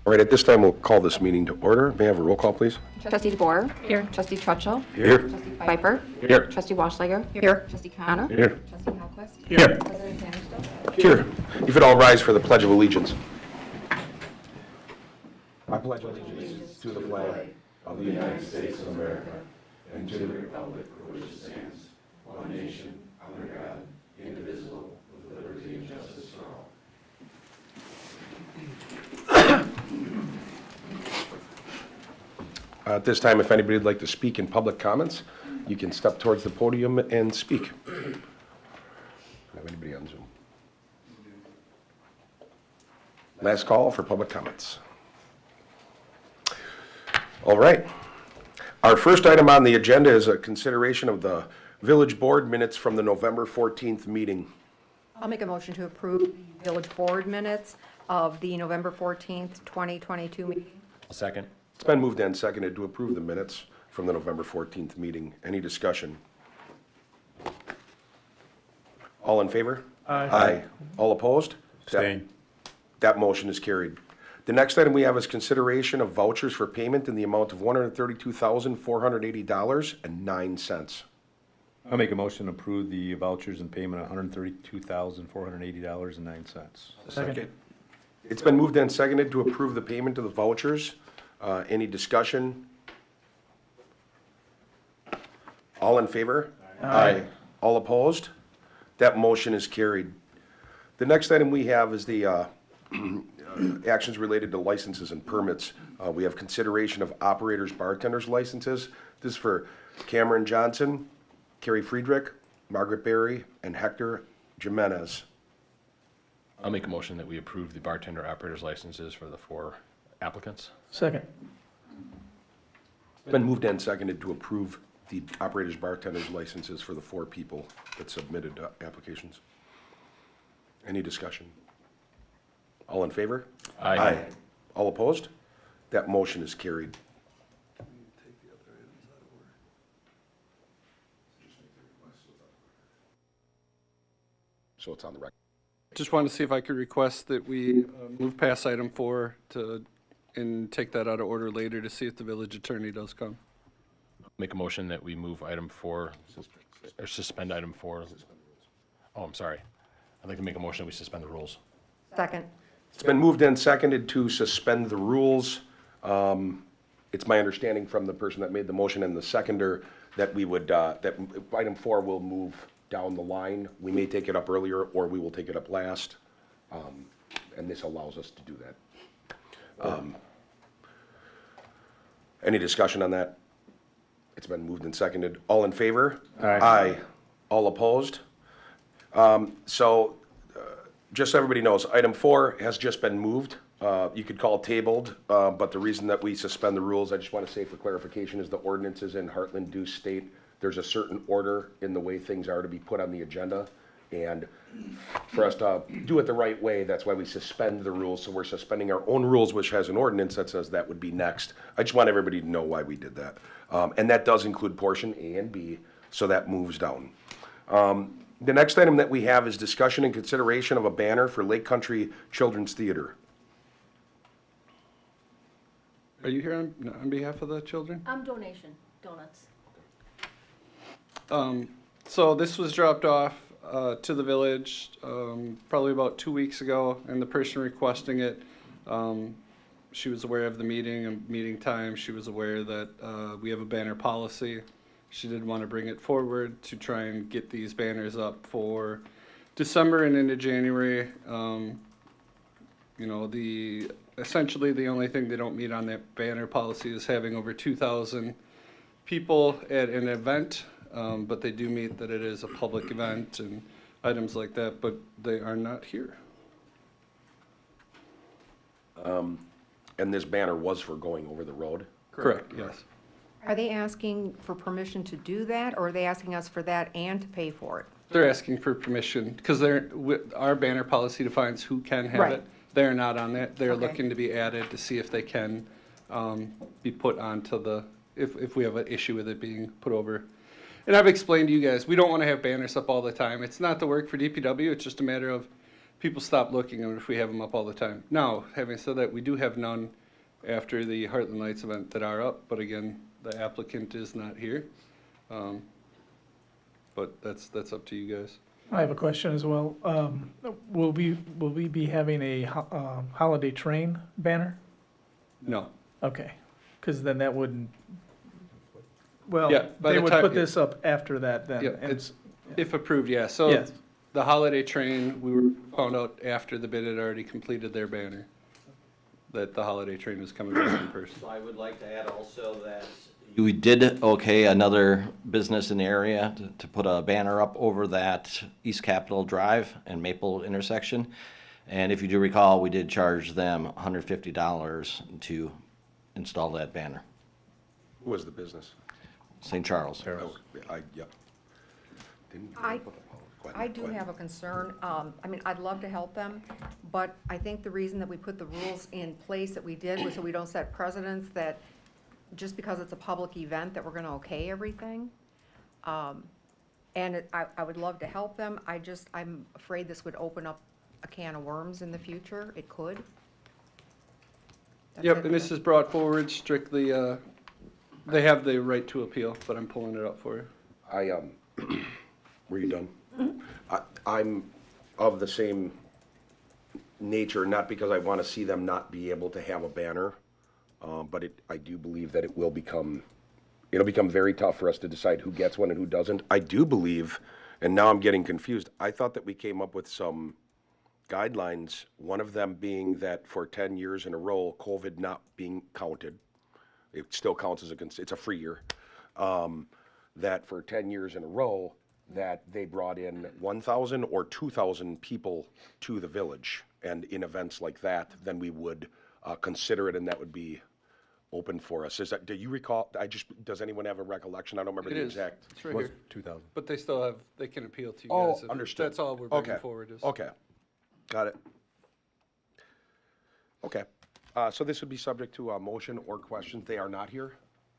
All right, at this time, we'll call this meeting to order. May I have a roll call, please? Trustee DeBoer. Here. Trustee Trutchell. Here. Trustee Pfeiffer. Here. Trustee Washleger. Here. Trustee Connor. Here. Trustee Hallquist. Here. President Pfannerstill. Here. If you'd all rise for the Pledge of Allegiance. I pledge allegiance to the flag of the United States of America and to the republic for which it stands, one nation, under God, indivisible, with liberty and justice for all. At this time, if anybody would like to speak in public comments, you can step towards the podium and speak. Have anybody on Zoom? Last call for public comments. All right. Our first item on the agenda is a consideration of the village board minutes from the November 14th meeting. I'll make a motion to approve the village board minutes of the November 14th, 2022 meeting. A second. It's been moved and seconded to approve the minutes from the November 14th meeting. Any discussion? All in favor? Aye. All opposed? Abstain. That motion is carried. The next item we have is consideration of vouchers for payment in the amount of $132,480.09. I'll make a motion to approve the vouchers and payment of $132,480.09. Second. It's been moved and seconded to approve the payment of the vouchers. Any discussion? All in favor? Aye. All opposed? That motion is carried. The next item we have is the actions related to licenses and permits. We have consideration of operators, bartenders licenses. This is for Cameron Johnson, Carrie Friedrich, Margaret Berry, and Hector Jimenez. I'll make a motion that we approve the bartender operators licenses for the 4 applicants. Second. It's been moved and seconded to approve the operators, bartenders licenses for the 4 people that submitted applications. Any discussion? All in favor? Aye. All opposed? That motion is carried. So it's on the record. Just wanted to see if I could request that we move past item 4 and take that out of order later to see if the village attorney does come. Make a motion that we move item 4, or suspend item 4. Oh, I'm sorry. I'd like to make a motion that we suspend the rules. Second. It's been moved and seconded to suspend the rules. It's my understanding from the person that made the motion and the seconder that we would, that item 4 will move down the line. We may take it up earlier, or we will take it up last. And this allows us to do that. Any discussion on that? It's been moved and seconded. All in favor? Aye. All opposed? Just so everybody knows, item 4 has just been moved. You could call it tabled, but the reason that we suspend the rules, I just want to say for clarification, is the ordinances in Hartland do state there's a certain order in the way things are to be put on the agenda. And for us to do it the right way, that's why we suspend the rules. So we're suspending our own rules, which has an ordinance that says that would be next. I just want everybody to know why we did that. And that does include portion A and B, so that moves down. The next item that we have is discussion and consideration of a banner for Lake Country Children's Theater. Are you here on behalf of the children? Donation, donuts. So this was dropped off to the village probably about 2 weeks ago, and the person requesting it, she was aware of the meeting and meeting time. She was aware that we have a banner policy. She did want to bring it forward to try and get these banners up for December and into January. Essentially the only thing they don't meet on that banner policy is having over 2,000 people at an event. But they do meet that it is a public event and items like that, but they are not here. And this banner was for going over the road? Correct, yes. Are they asking for permission to do that, or are they asking us for that and to pay for it? They're asking for permission because our banner policy defines who can have Right. it. They're not on that. They're Okay. looking to be added to see if they can be put onto if we have an issue with it being put over. And I've explained to you guys, we don't want to have banners up all the time. It's not the work for DPW. It's just a matter of people stop looking at them if we have them up all the time. Now, having said that, we do have none after the Hartland Lights event that are up, but again, the applicant is not here. But that's up to you guys. I have a question as well. Will we be having a holiday train banner? No. Okay, because then that wouldn't, well, Yeah, by they the would time- put this up after that then. Yeah, and it's, if approved, yeah. So Yes. the holiday train, we were found out after the bid had already completed their banner, that the holiday train was coming back in person. So I would like to add also that you did okay another business in the area to put a banner up over that East Capitol Drive and Maple intersection. And if you do recall, we did charge them $150 to install that banner. Who was the business? St. Charles. Oh, yep. Didn't you I- go ahead, I do go ahead. have a concern. I mean, I'd love to help them, but I think the reason that we put the rules in place that we did was so we don't set precedents that just because it's a public event that we're gonna okay everything. I would love to help them. I'm afraid this would open up a can of worms in the future. It could. That's Yep, it. and this is brought forward strictly, they have the right to appeal, but I'm pulling it up for you. Were you done? I'm of the same nature, not because I want to see them not be able to have a banner, but I do believe that it'll become very tough for us to decide who gets one and who doesn't. I do believe, and now I'm getting confused, I thought that we came up with some guidelines, one of them being that for 10 years in a row, COVID not being counted, it still counts as it's a free year, that for 10 years in a row, that they brought in 1,000 or 2,000 people to the village. And in events like that, then we would consider it, and that would be open for us. Do you recall, does anyone have a recollection? I don't remember It the is, exact. it's right Was here. 2,000. But they can appeal to you Oh, guys. understood. That's all we're bringing Okay. forward is. Okay, got it. Okay, so this would be subject to a motion or questions. They are not here?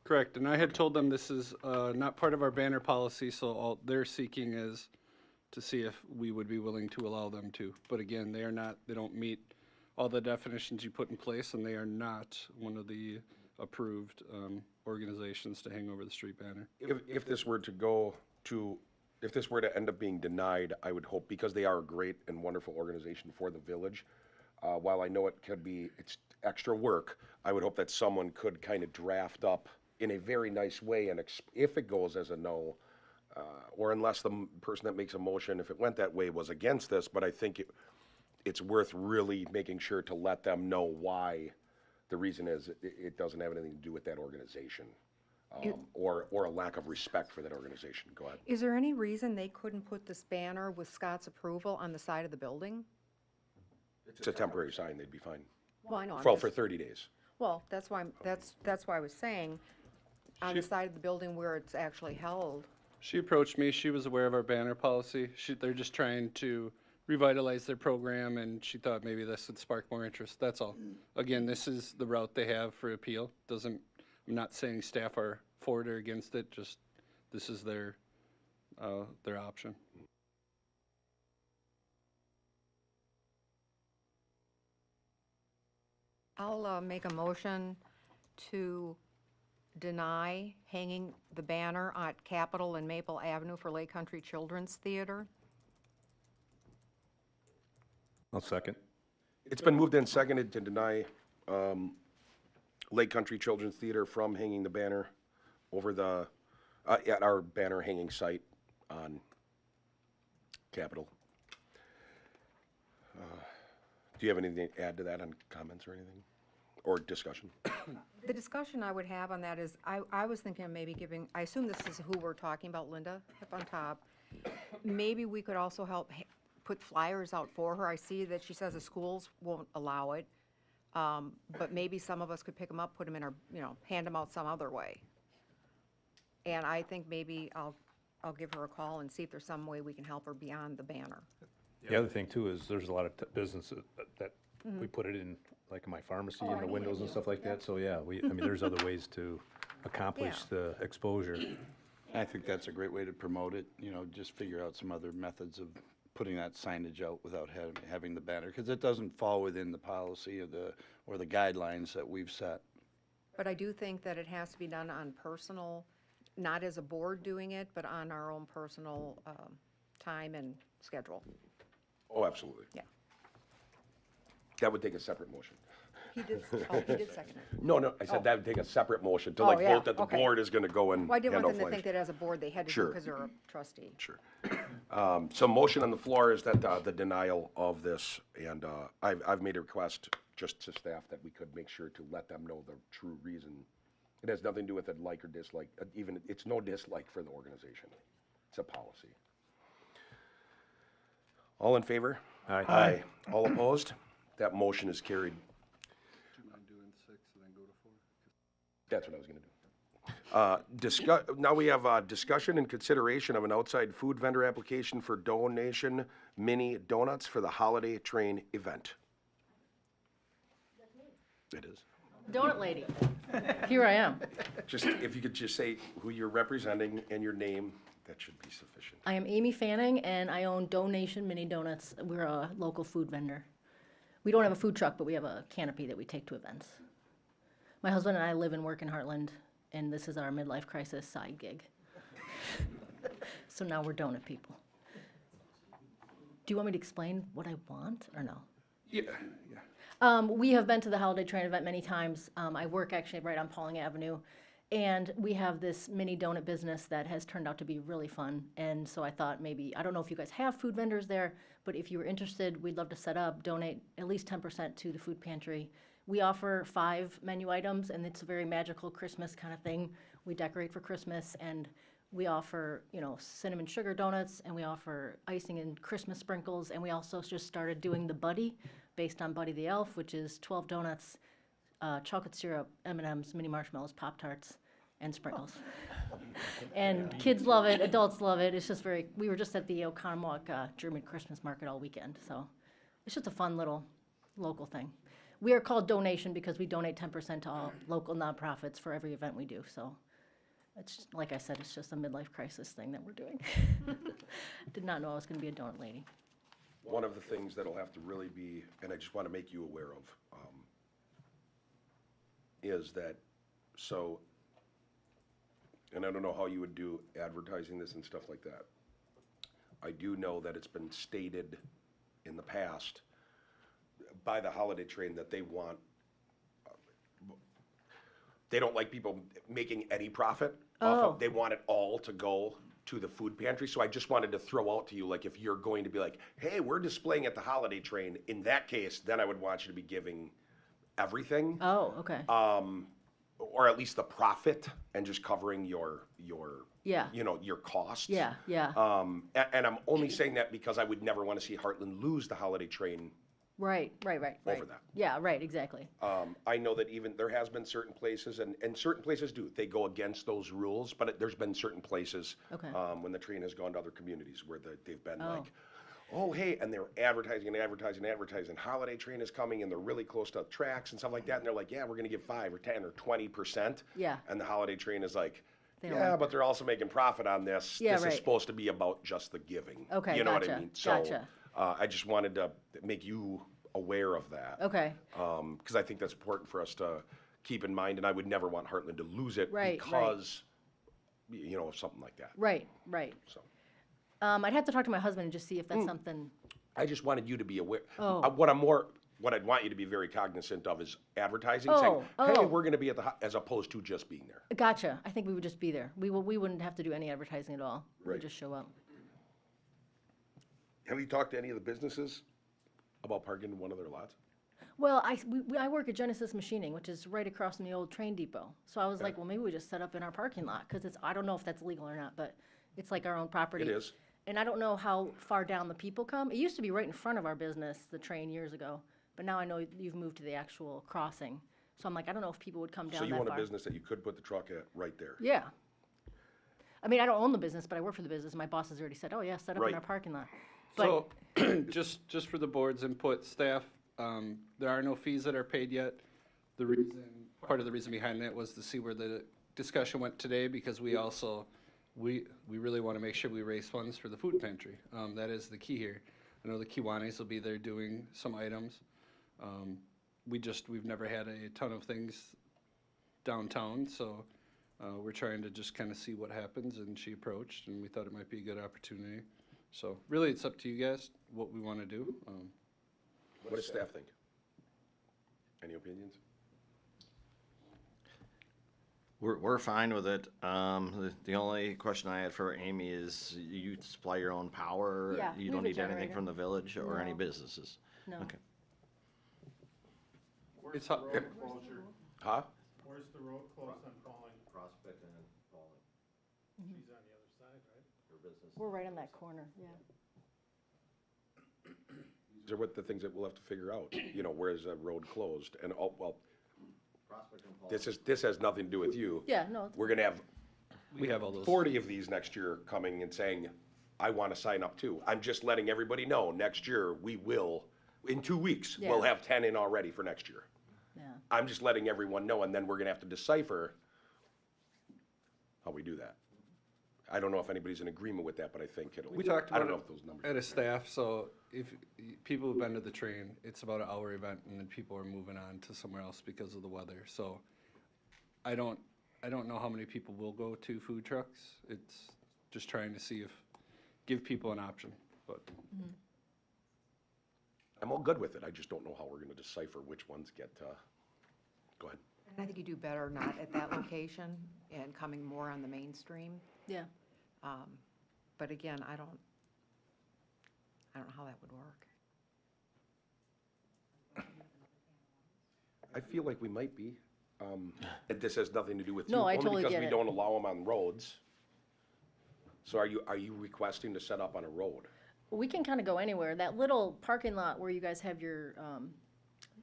Correct, and I had told them this is not part of our banner policy, so all they're seeking is to see if we would be willing to allow them to. But again, they don't meet all the definitions you put in place, and they are not one of the approved organizations to hang over the street banner. If this were to end up being denied, I would hope, because they are a great and wonderful organization for the village, while I know it's extra work, I would hope that someone could kind of draft up in a very nice way, and if it goes as a no, or unless the person that makes a motion, if it went that way, was against this, but I think it's worth really making sure to let them know why the reason is it doesn't have anything to do with that organization, or a lack of respect for that organization. Go ahead. Is there any reason they couldn't put this banner with Scott's approval on the side of the building? It's a temporary sign, they'd be fine. Well, I know. I'm For just- 30 days. Well, that's why I was saying, on the side of the building where it's actually held. She approached me, she was aware of our banner policy. They're just trying to revitalize their program, and she thought maybe this would spark more interest, that's all. Again, this is the route they have for appeal. I'm not saying staff are for it or against it, just this is their option. I'll make a motion to deny hanging the banner at Capitol and Maple Avenue for Lake Country Children's Theater. I'll second. It's been moved and seconded to deny Lake Country Children's Theater from hanging the banner over at our banner hanging site on Capitol. Do you have anything to add to that on comments or anything? Or discussion? The discussion I would have on that is, I was thinking of maybe giving, I assume this is who we're talking about, Linda, up on top. Maybe we could also help put flyers out for her. I see that she says the schools won't allow it. But maybe some of us could pick them up, put them in our, hand them out some other way. And I think maybe I'll give her a call and see if there's some way we can help her beyond the banner. The other thing too is there's a lot of businesses that we put it in, like in my pharmacy in the windows and stuff like that. So yeah, there's other ways to accomplish Yeah. the exposure. I think that's a great way to promote it, just figure out some other methods of putting that signage out without having the banner, because it doesn't fall within the policy or the guidelines that we've set. But I do think that it has to be done on personal, not as a board doing it, but on our own personal time and schedule. Oh, absolutely. Yeah. That would take a separate motion. He did second it. No, I said that would take a separate motion to Oh, like yeah, vote that the okay. board is gonna go and Well, I didn't hand out want them to think flyers. that as a board they had to do Sure. because they're a trustee. Sure. So motion on the floor is that the denial of this, and I've made a request just to staff that we could make sure to let them know the true reason. It has nothing to do with a like or dislike, even, it's no dislike for the organization. It's a policy. All in favor? Aye. Aye. All opposed? That motion is carried. Do you mind doing 6 and then go to 4? That's what I was gonna do. Now we have discussion and consideration of an outside food vendor application for donation mini donuts for the holiday train event. It is. Donut lady. Here I am. Just, if you could just say who you're representing and your name, that should be sufficient. I am Amy Fanning, and I own Donation Mini Donuts. We're a local food vendor. We don't have a food truck, but we have a canopy that we take to events. My husband and I live and work in Hartland, and this is our midlife crisis side gig. So now we're donut people. Do you want me to explain what I want, or no? Yeah. We have been to the Holiday Train event many times. I work actually right on Pauling Avenue, and we have this mini donut business that has turned out to be really fun. And so I thought maybe, I don't know if you guys have food vendors there, but if you were interested, we'd love to set up, donate at least 10% to the food pantry. We offer 5 menu items, and it's a very magical Christmas kind of thing. We decorate for Christmas, and we offer, cinnamon sugar donuts, and we offer icing and Christmas sprinkles, and we also just started doing the Buddy, based on Buddy the Elf, which is 12 donuts, chocolate syrup, M&Ms, mini marshmallows, Pop-Tarts, and sprinkles. And kids love it, adults love it. It's just we were just at the Oconomowoc German Christmas market all weekend, so it's just a fun little local thing. We are called Donation because we donate 10% to all local nonprofits for every event we do, so it's, like I said, it's just a midlife crisis thing that we're doing. Did not know I was gonna be a donut lady. One of the things that'll have to really be, and I just want to make you aware of, is that, so, and I don't know how you would do advertising this and stuff like that. I do know that it's been stated in the past by the Holiday Train that they want, they don't like people making any profit off of, they want it all to go to the food pantry. So I just wanted to throw out to you, like, if you're going to be like, hey, we're displaying at the Holiday Train, in that case, then I would want you to be giving everything. Oh, okay. Or at least the profit, and just covering your Yeah. your costs. Yeah, yeah. And I'm only saying that because I would never want to see Hartland lose the Holiday Train. Right. Over that. Yeah, right, exactly. I know that even there has been certain places, and certain places do, they go against those rules, but there's been certain places Okay. when the train has gone to other communities where they've been like, oh, hey, and they're advertising, Holiday Train is coming, and they're really close to tracks and stuff like that, and they're like, yeah, we're gonna give 5 or 10 or 20%. Yeah. And the Holiday Train is like, They don't yeah, like but they're also making profit on this. Yeah, This right. is supposed to be about just the giving. Okay, You know what I gotcha, mean? So, gotcha. I just wanted to make you aware of that. Okay. Because I think that's important for us to keep in mind, and I would never want Heartland to lose it Right, because, of something like that. Right. So I'd have to talk to my husband and just see if that's something. I just wanted you to be aware. Oh. What I'd want you to be very cognizant of is advertising, saying, hey, we're going to be at the, as opposed to just being there. Gotcha. I think we would just be there. We wouldn't have to do any advertising at all. We Right. would just show up. Have you talked to any of the businesses about parking in one of their lots? Well, I work at Genesis Machining, which is right across from the old train depot. So I was like, well, maybe we just set up in our parking lot, because I don't know if that's legal or not, but it's like our own property. It is. And I don't know how far down the people come. It used to be right in front of our business, the train, years ago. But now I know you've moved to the actual crossing. So I'm like, I don't know if people would come down So that you far. want a business that you could put the truck at right there? Yeah. I mean, I don't own the business, but I work for the business. My boss has already said, oh, yeah, set up Right. in our parking lot. But So, just for the board's input, staff, there are no fees that are paid yet. Part of the reason behind that was to see where the discussion went today, because we also we really want to make sure we raise funds for the food pantry. That is the key here. I know the Kiwanis will be there doing some items. We've never had a ton of things downtown, so we're trying to just kind of see what happens, and she approached, and we thought it might be a good opportunity. So really, it's up to you guys what we want to do. What does staff think? Any opinions? We're fine with it. The only question I had for Amy is, you supply your own power? Yeah, You we don't have a need anything generator. from the village or any No. businesses? No. Okay. It's hot. Huh? Where's the road close on Pauling? Prospect and Pauling. She's on the other side, right? Your business. We're right on that corner, yeah. These are what the things that we'll have to figure out, you know, where is that road closed? And, oh, well, Prospect and Pauling. this has nothing to do with you. Yeah, no, it's- We're gonna have We have all those. 40 of these next year coming and saying, I want to sign up too. I'm just letting everybody know, next year, we will, in 2 weeks, we'll Yeah. have 10 in already for next year. yeah. I'm just letting everyone know, and then we're gonna have to decipher how we do that. I don't know if anybody's in agreement with that, but I think it'll. We talked I don't about know if those numbers. at a staff, so if people have been to the train, it's about an hour event, and then people are moving on to somewhere else because of the weather. So I don't know how many people will go to food trucks. It's just trying to see give people an option, but. I'm all good with it. I just don't know how we're gonna decipher which ones get, go ahead. And I think you do better not at that location and coming more on the mainstream. Yeah. But again, I don't know how that would work. I feel like we might be. And this has nothing to do with you. No, I totally Only get because we it. don't allow them on roads. So are you requesting to set up on a road? We can kind of go anywhere. That little parking lot where you guys have your,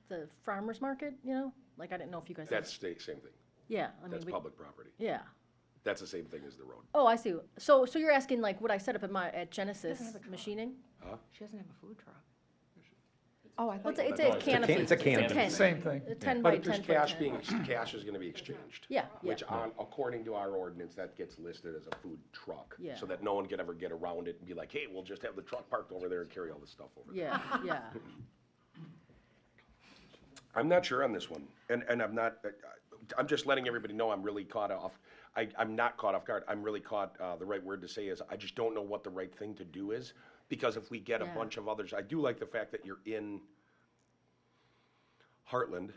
the farmer's market, you know? Like, I didn't know if you guys. That's the same thing. Yeah, I mean, That's public property. yeah. That's the same thing as the road. Oh, I see. So you're asking, like, would I set up at Genesis have a truck. Machining? She doesn't have a food truck. Oh, I Well, thought. it's a canopy. it's a canopy. tent. Same thing. A 10 But by if there's 10 foot cash tent. cash is gonna be exchanged. Yeah, yeah. Which according to our ordinance, that gets listed as a food truck. Yeah. So that no one can ever get around it and be like, hey, we'll just have the truck parked over there and carry all this stuff over there. Yeah, yeah. I'm not sure on this one, and I'm not, I'm just letting everybody know I'm really caught off. I'm not caught off guard. I'm really caught, the right word to say is, I just don't know what the right thing to do is. Because if we get a Yeah. bunch of others, I do like the fact that you're in Hartland.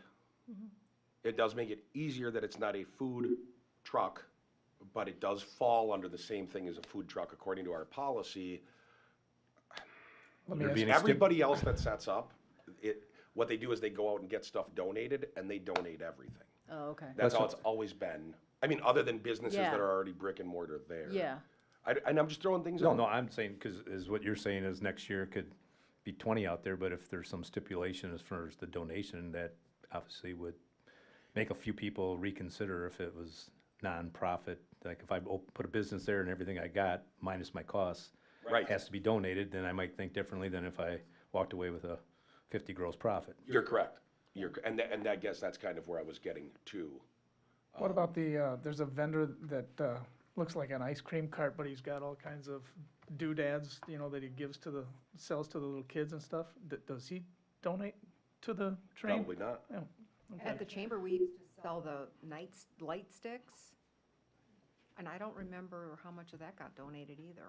It does make it easier that it's not a food truck, but it does fall under the same thing as a food truck according to our policy. Let me There ask be you, any Everybody else that sets up, what they do is they go out and get stuff donated, and they donate everything. Oh, okay. That's how it's always been. I mean, other than businesses Yeah. that are already brick and mortar there. Yeah. And I'm just throwing things No, out. no, I'm saying, because is what you're saying is next year could be 20 out there, but if there's some stipulation as far as the donation, that obviously would make a few people reconsider if it was nonprofit. Like if I put a business there and everything I got minus my costs Right. has to be donated, then I might think differently than if I walked away with a 50 gross profit. You're correct. And I guess that's kind of where I was getting to. what about there's a vendor that looks like an ice cream cart, but he's got all kinds of doodads, you know, that he sells to the little kids and stuff. Does he donate to the train? Probably not. Oh, At the chamber, we used to sell the light sticks. And I don't remember how much of that got donated either.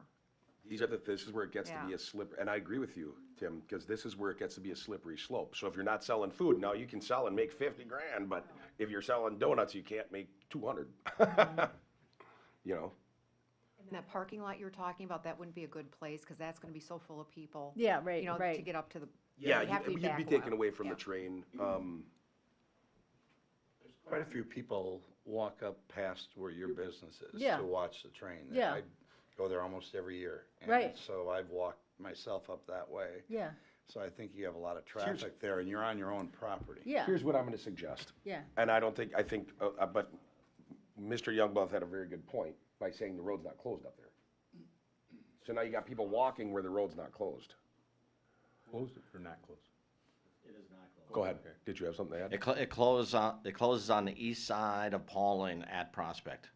This is where it gets to be Yeah. a slippery, and I agree with you, Tim, because this is where it gets to be a slippery slope. So if you're not selling food, now you can sell and make 50 grand, but if you're selling donuts, you can't make 200. You know? And that parking lot you're talking about, that wouldn't be a good place, because that's gonna be so full of people. Yeah, right, You know, to right. get up to the. Yeah, you have to you'd back be a taken while. away from Yeah. the train. Quite a few people walk up past where your business is Yeah. to watch the train. Yeah. I go there almost every year. And Right. so I've walked myself up that way. Yeah, So I think you have a lot of traffic there, and you're on your own property. yeah, Here's what I'm gonna suggest. yeah. And I think, but Mr. Youngblood had a very good point by saying the road's not closed up there. So now you got people walking where the road's not closed. Closed or not closed? Go ahead. Did you have something to add? It closes on the east side of Pauling at Prospect.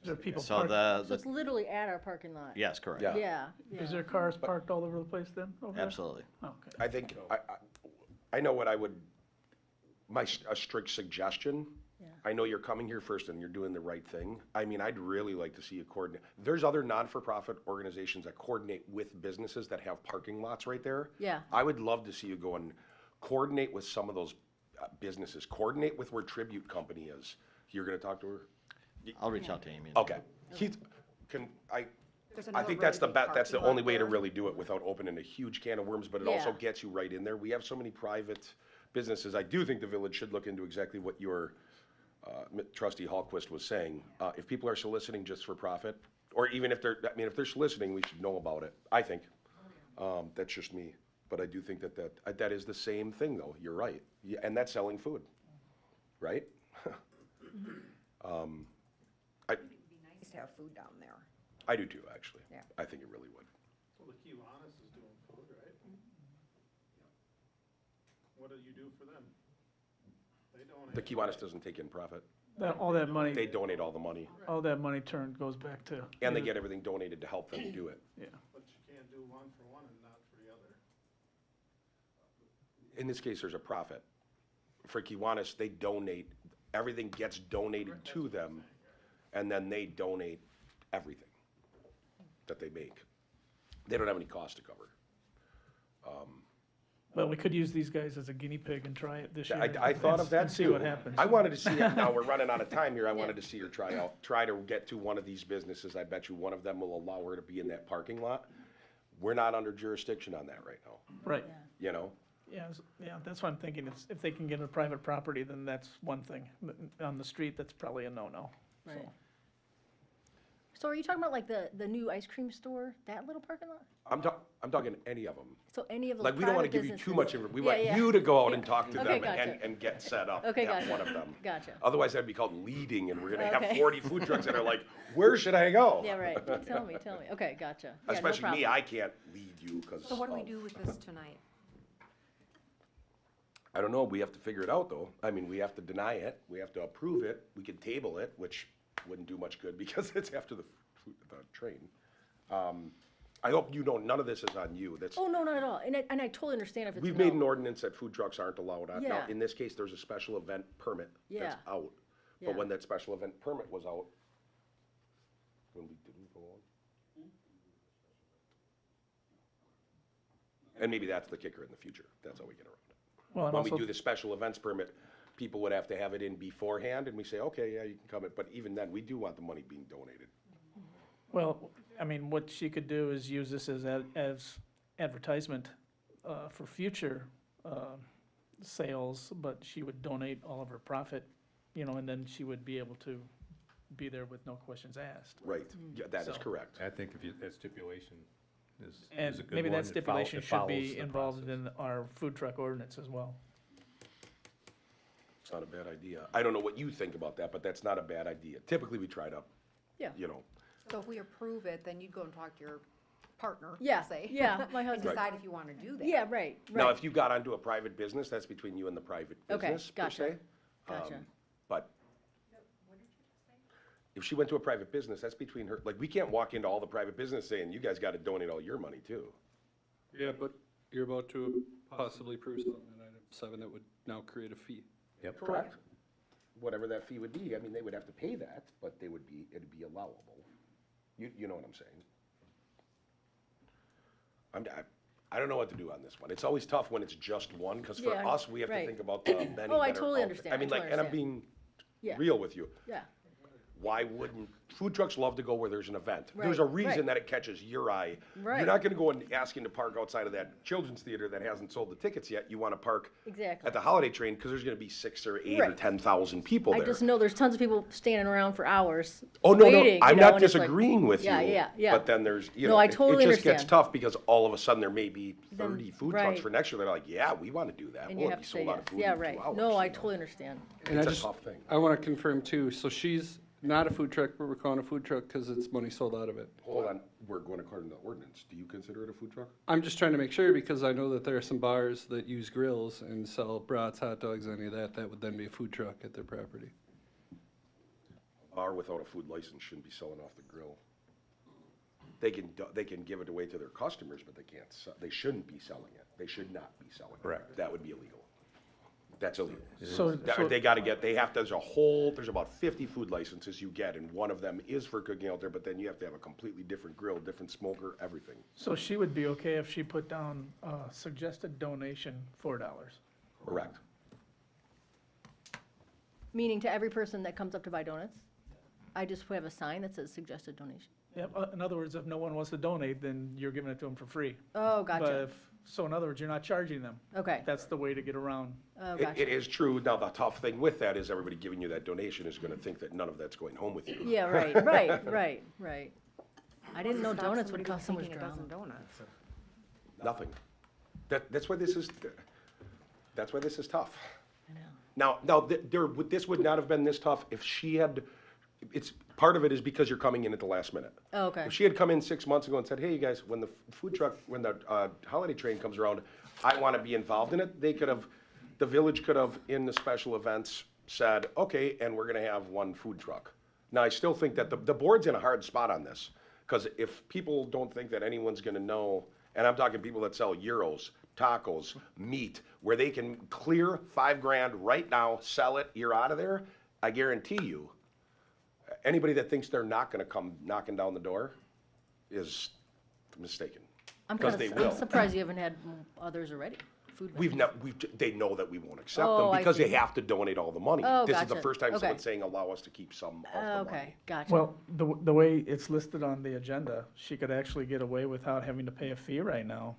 there people So parked, the, So it's literally at our parking lot? yes, correct. Yeah. Yeah, is yeah. there cars parked all over the place then, over there? Absolutely. Okay. I think, I know what I would, a strict suggestion. Yeah. I know you're coming here first and you're doing the right thing. I mean, I'd really like to see you coordinate. There's other non-for-profit organizations that coordinate with businesses that have parking lots right there. Yeah. I would love to see you go and coordinate with some of those businesses. Coordinate with where Tribute Company is. You're gonna talk to her? I'll reach out to Amy. Okay. Keith, I There's I another think that's the really big that's the parking lot only way to there. really do it without opening a huge can of worms, but it also Yeah. gets you right in there. We have so many private businesses. I do think the village should look into exactly what your trustee Hallquist was saying. If people are soliciting just for profit, or even if they're, I mean, if they're soliciting, we should know about it, I think. That's just me. But I do think that is the same thing, though. You're right. Yeah, and that's selling food, right? Nice to have food down there. I do too, actually. Yeah. I think it really would. Well, the Kiwanis is doing food, right? What do you do for them? They donate. The Kiwanis doesn't take in profit. All that money, They donate all the money, all that money goes back to. and they get everything donated to help them do it. Yeah. But you can't do one for one and not for the other. In this case, there's a profit. For Kiwanis, they donate, everything gets donated to them, and then they donate everything that they make. They don't have any cost to cover. But we could use these guys as a guinea pig and try it this year. I thought of that and see too. what happens. I wanted to see it, now we're running out of time here, I wanted to see her try to get to one of these businesses. I bet you one of them will allow her to be in that parking lot. We're not under jurisdiction on that right now, Right, you know? yeah, that's what I'm thinking, it's, if they can get a private property, then that's one thing. But on the street, that's probably a no-no, so. Right. So are you talking about like the new ice cream store, that little parking lot? I'm talking any of them. So any of those Like, we don't wanna private give you too businesses? much information. We Yeah, want yeah. you to go out and talk to Okay, them and, gotcha. and get set up Okay, at gotcha. one of them. Gotcha. Otherwise, that'd be called leading, and we're gonna have Okay. 40 food trucks that are like, where should I go? Yeah, right, tell me, okay, gotcha. Yeah, no Especially me, problem. I can't lead you, because. So what do we do with this tonight? I don't know, we have to figure it out, though. I mean, we have to deny it, we have to approve it, we could table it, which wouldn't do much good, because it's after the train. I hope you know, none of this is on you, that's, Oh, no, not at all, and I totally understand if it's we've no. made an ordinance that food trucks aren't allowed on. Now, Yeah. in this case, there's a special event permit that's Yeah. out. Yeah. But when that special event permit was out, when we didn't go on. And maybe that's the kicker in the future, that's how we get around it. Well, and When we also, do the special events permit, people would have to have it in beforehand, and we say, okay, yeah, you can come in, but even then, we do want the money being donated. well, I mean, what she could do is use this as advertisement, for future, sales, but she would donate all of her profit, and then she would be able to be there with no questions asked. Right, yeah, that is So- correct. I think if you, that stipulation is a And good maybe one. that stipulation It should follows be the involved process. in our food truck ordinance as well. It's not a bad idea. I don't know what you think about that, but that's not a bad idea. Typically, we try to, Yeah. So if we approve it, then you'd go and talk to your partner, Yeah, say. yeah, my And husband. decide if you wanna do that. Yeah, right, now, right, if you got onto a private business, that's between you and the private Okay, business, per gotcha, se. gotcha. But if she went to a private business, that's between her, like, we can't walk into all the private business saying, you guys gotta donate all your money too. Yeah, but you're about to possibly prove something in item 7 that would now create a fee. Yep. Correct. Whatever that fee would be, I mean, they would have to pay that, but it'd be allowable. You know what I'm saying? I don't know what to do on this one. It's always tough when it's just one, because for Yeah, us, we have to right. think about the many that are Oh, I out totally there. understand. I mean, I like, totally and I'm understand. being Yeah. real with you. Yeah, Why wouldn't, food trucks love to go where there's an event. There's Right, a reason right. that it catches your eye. You're Right. not gonna go and ask him to park outside of that children's theater that hasn't sold the tickets yet. You wanna park exactly. at the holiday train, because there's gonna be 6 or 8 or Right. 10,000 people I there. just know there's tons of people standing around for hours. Oh, no, waiting, no, I'm you know, not and it's like- disagreeing with you. Yeah, yeah. But then there's, No, I totally it just gets understand. tough, because all of a sudden, there may be Then- 30 food trucks right. for next year. They're like, yeah, we wanna do that. And We'll you have be to say sold out yes. of food Yeah, in 2 right. hours. No, I you know? totally understand. And It's I a just, tough thing. I want to confirm too, so she's not a food truck, but we're calling it a food truck because it's money sold out of it. Hold on, we're going according to the ordinance. Do you consider it a food truck? I'm just trying to make sure because I know that there are some bars that use grills and sell brats, hot dogs, any of that, that would then be a food truck at their property. bar without a food license shouldn't be selling off the grill. They can give it away to their customers, but they can't, they shouldn't be selling it. They should not be selling it. Correct. That would be illegal. That's illegal. So- There's about 50 food licenses you get, and one of them is for cooking out there, but then you have to have a completely different grill, different smoker, everything. So she would be okay if she put down, suggested donation, $4. Correct. Meaning to every person that comes up to buy donuts, I just have a sign that says suggested donation. Yep, in other words, if no one wants to donate, then you're giving it to them for free. Oh, But gotcha. so in other words, you're not charging them. Okay. That's the way to get around. Oh, It gotcha. is true. Now, the tough thing with that is everybody giving you that donation is gonna think that none of that's going home with you. Yeah, right. I didn't know Stop donuts would somebody cost so from much taking a drama. dozen donuts. Nothing. That's why this is tough. I know. Now, this would not have been this tough if she had, part of it is because you're coming in at the last minute. Oh, okay. If she had come in 6 months ago and said, hey, you guys, when the holiday train comes around, I want to be involved in it, the village could have, in the special events, said, okay, and we're going to have one food truck. Now, I still think that the board's in a hard spot on this, because if people don't think that anyone's going to know, and I'm talking people that sell gyros, tacos, meat, where they can clear $5,000 right now, sell it, you're out of there, I guarantee you, anybody that thinks they're not gonna come knocking down the door is mistaken. I'm Because kind they of will. surprised you haven't had others already. Food They know that we won't accept Oh, them I because they see. have to donate all the money. Oh, This is the gotcha. first time Okay. someone's saying, allow us to keep some of the money. Okay, gotcha. Well, the way it's listed on the agenda, she could actually get away without having to pay a fee right now.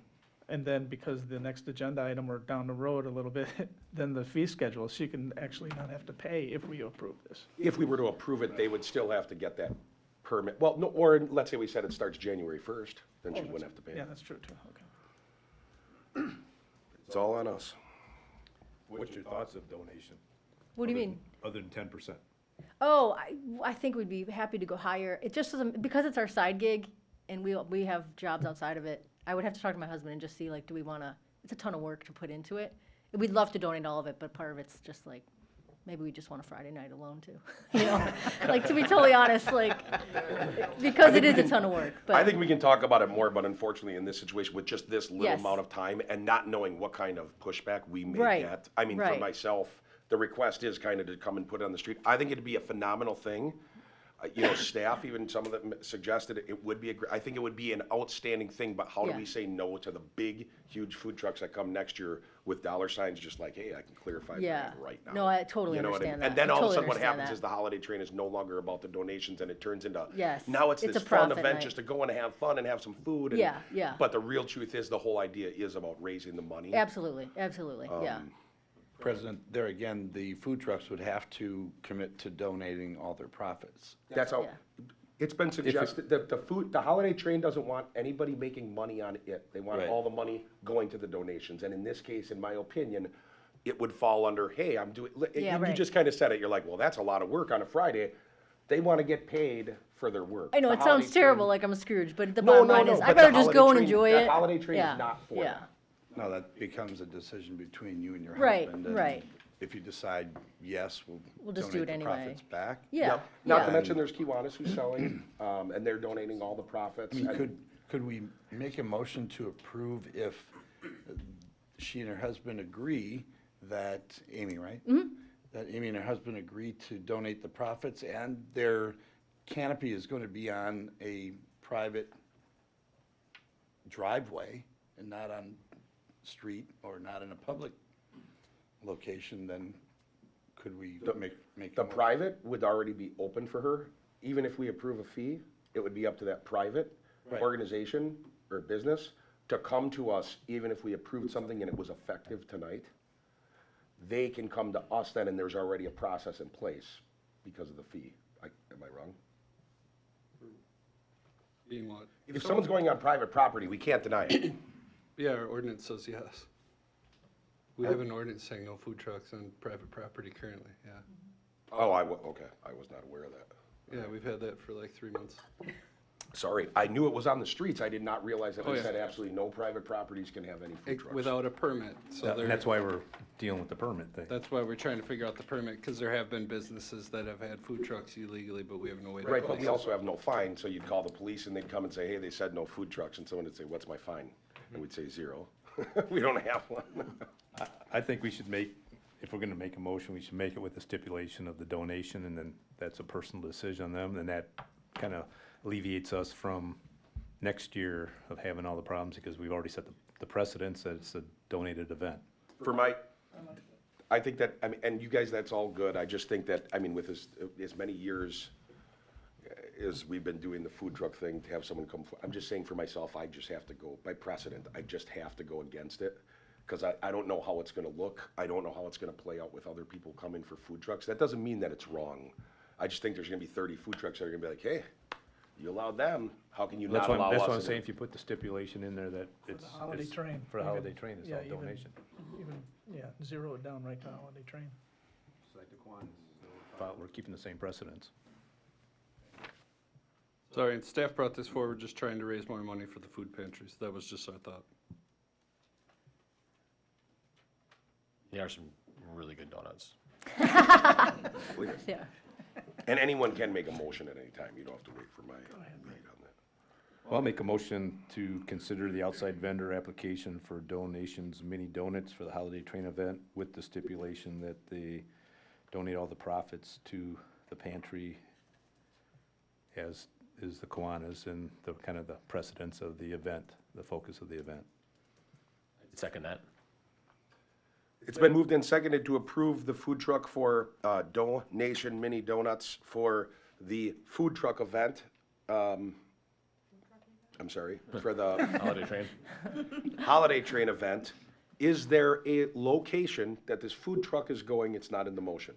And then because the next agenda item or down the road a little bit, then the fee schedule, she can actually not have to pay if we approve this. If we were to approve it, they would still have to get that permit. Well, no, or let's say we said it starts January 1st, then she wouldn't have to pay Yeah, it. that's true too, okay. It's all on us. What's your thoughts of donation? What do you mean? Other than 10%? Oh, I think we'd be happy to go higher. It just doesn't, because it's our side gig and we have jobs outside of it, I would have to talk to my husband and just see, like, do we want to, it's a ton of work to put into it. We'd love to donate all of it, but part of it's just like, maybe we just want a Friday night alone too. You know, like, to be totally honest, like, because it is a ton of work, but. I think we can talk about it more, but unfortunately, in this situation, with just this little Yes. amount of time and not knowing what kind of pushback we may Right, get. I mean, for right. myself, the request is kind of to come and put it on the street. I think it'd be a phenomenal thing. Staff, even some of them suggested it would be, I think it would be an outstanding thing, but how do Yeah. we say no to the big, huge food trucks that come next year with dollar signs just like, hey, I can clear $5,000 Yeah. right now. No, I totally You know what I understand mean? And that. then I all of a totally sudden what understand happens that. is the holiday train is no longer about the donations and it turns into, Yes, now it's it's this a fun profit event night. just to go and have fun and have some food. And, Yeah, yeah. But the real truth is the whole idea is about raising the money. Absolutely, yeah. President, there again, the food trucks would have to commit to donating all their profits. That's how, Yeah. it's been suggested that the holiday train doesn't want anybody making money on it. They want Right. all the money going to the donations. And in this case, in my opinion, it would fall under, hey, I'm doing, Yeah, you right. just kind of said it. You're like, well, that's a lot of work on a Friday. They want to get paid for their work. I know, The it holiday sounds terrible, train- like I'm a Scrooge, but the No, bottom no, line no, is, but I'd the rather just holiday go and train- enjoy the it. holiday train is Yeah, not for yeah. that. No, that becomes a decision between you and your Right, husband. and right. If you decide, yes, we'll just do donate it the anyway. profits back. Yeah, Yep. Not to yeah. mention, there's Kiwanis who's selling, and they're donating all the profits. I mean, And- could we make a motion to approve if she and her husband agree that, Amy, right? Mm-hmm. That Amy and her husband agree to donate the profits and their canopy is going to be on a private driveway and not on street or not in a public location, then could we make The a motion? private would already be open for her. Even if we approve a fee, it would be up to that private Right. organization or business to come to us, even if we approved something and it was effective tonight. They can come to us then, and there's already a process in place because of the fee. Am I wrong? Being what? If someone's going on private property, we can't deny it. Yeah, our ordinance says yes. We have an ordinance saying no food trucks on private property currently, yeah. Oh, okay, I was not aware of that. Yeah, we've had that for like 3 months. Sorry, I knew it was on the streets. I did not realize that Oh, it yeah. said absolutely no private properties can have any food trucks. Without a permit, so And there, that's why we're dealing with the permit thing. that's why we're trying to figure out the permit, because there have been businesses that have had food trucks illegally, but we have no way to. Right, but police we it. also have no fine, so you'd call the police and they'd come and say, hey, they said no food trucks, and someone would say, what's my fine? And we'd say 0. We don't have one. I think we should make, if we're gonna make a motion, we should make it with the stipulation of the donation, and then that's a personal decision on them, and that kinda alleviates us from next year of having all the problems, because we've already set the precedence that it's a donated event. For my, I think that, I mean, and you guys, that's all good. I just think that, I mean, with as many years as we've been doing the food truck thing, to have someone come, I'm just saying for myself, I just have to go, by precedent, I just have to go against it. Because I don't know how it's gonna look. I don't know how it's gonna play out with other people coming for food trucks. That doesn't mean that it's wrong. I just think there's gonna be 30 food trucks that are gonna be like, hey, you allowed them, how can you not allow us? That's what I'm in saying, it? if you put the stipulation in there that it's. holiday it's train. For the Even- holiday train, it's yeah, all even- donation. Even, yeah, zero it down right to holiday train. We're keeping the same precedence. Sorry, and staff brought this forward, just trying to raise more money for the food pantries. That was just our thought. There are some really good donuts. Yeah. And anyone can make a motion at any time. You don't have to wait for my read on that. Well, I'll make a motion to consider the outside vendor application for donations, mini donuts for the holiday train event, with the stipulation that they donate all the profits to the pantry, as is the Kiwanis, and the kind of the precedence of the event, the focus of the event. Second that. It's been moved and seconded to approve the food truck for donation mini donuts for the food truck event. I'm sorry, for the Holiday train. holiday train event. Is there a location that this food truck is going? It's not in the motion.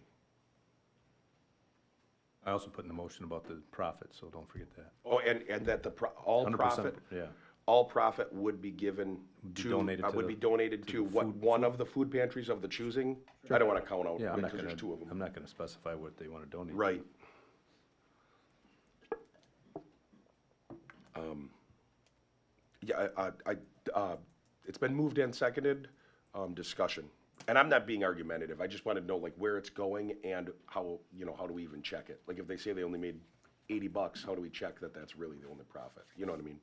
I also put in the motion about the profit, so don't forget that. Oh, and that all 100%, profit, yeah. all profit would be given be to, donated to would the- be donated to to the what, food- one of the food pantries of the choosing? I don't wanna count out, Yeah, I'm not because gonna, there's 2 of I'm them. not gonna specify what they wanna donate. Right. Yeah, it's been moved and seconded, discussion. And I'm not being argumentative, I just wanna know like where it's going and how, how do we even check it? Like if they say they only made $80, how do we check that that's really the only profit? You know what I mean?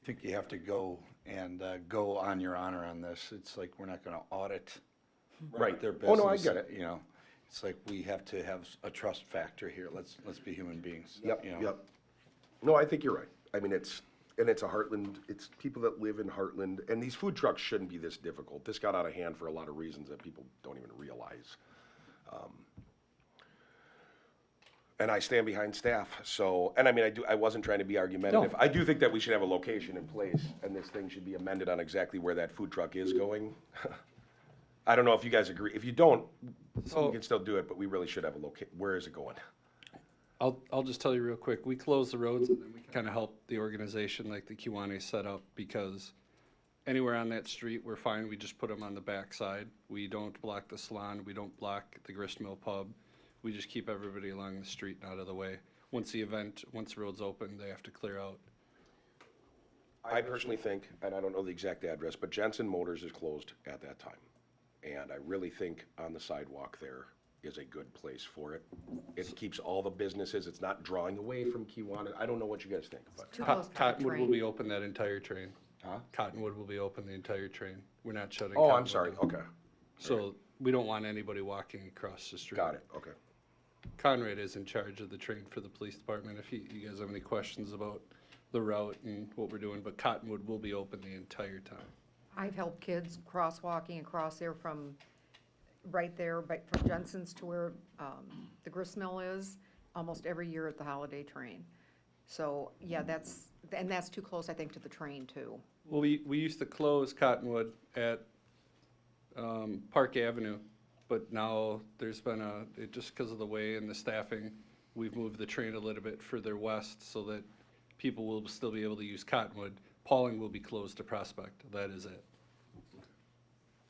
I think you have to go and go on your honor on this. It's like, we're not gonna audit Right. their Oh, business. no, I get it. You know, it's like, we have to have a trust factor here. Let's be human beings. Yep, you know? yep. No, I think you're right. I mean, it's a Hartland, it's people that live in Hartland, and these food trucks shouldn't be this difficult. This got out of hand for a lot of reasons that people don't even realize. And I stand behind staff, so, and I mean, I wasn't trying to be argumentative. No. I do think that we should have a location in place, and this thing should be amended on exactly where that food truck is going. I don't know if you guys agree. If you don't, we can still do it, but we really should have a where is it going? I'll just tell you real quick, we close the roads and then we kind of help the organization like the Kiwanis set up, because anywhere on that street, we're fine, we just put them on the backside. We don't block the salon, we don't block the gristmill pub. We just keep everybody along the street and out of the way. Once the road's open, they have to clear out. I personally think, and I don't know the exact address, but Jensen Motors is closed at that time. And I really think on the sidewalk there is a good place for it. It keeps all the businesses, it's not drawing away from Kiwanis. I don't know what you guys think, but. Too close to the Cottonwood will train. be open that entire train. Huh? Cottonwood will be open the entire train. We're not shutting. Oh, I'm Cottonwood sorry, down. okay, So we don't want anybody walking across the street. got it, okay. Conrad is in charge of the train for the police department, if you guys have any questions about the route and what we're doing, but Cottonwood will be open the entire time. I've helped kids crosswalking across there from right there, from Jensen's to where the gristmill is, almost every year at the holiday train. So, yeah, that's too close, I think, to the train, too. Well, we used to close Cottonwood at Park Avenue, but now there's been just because of the way and the staffing, we've moved the train a little bit further west so that people will still be able to use Cottonwood. Pauling will be closed to Prospect, that is it.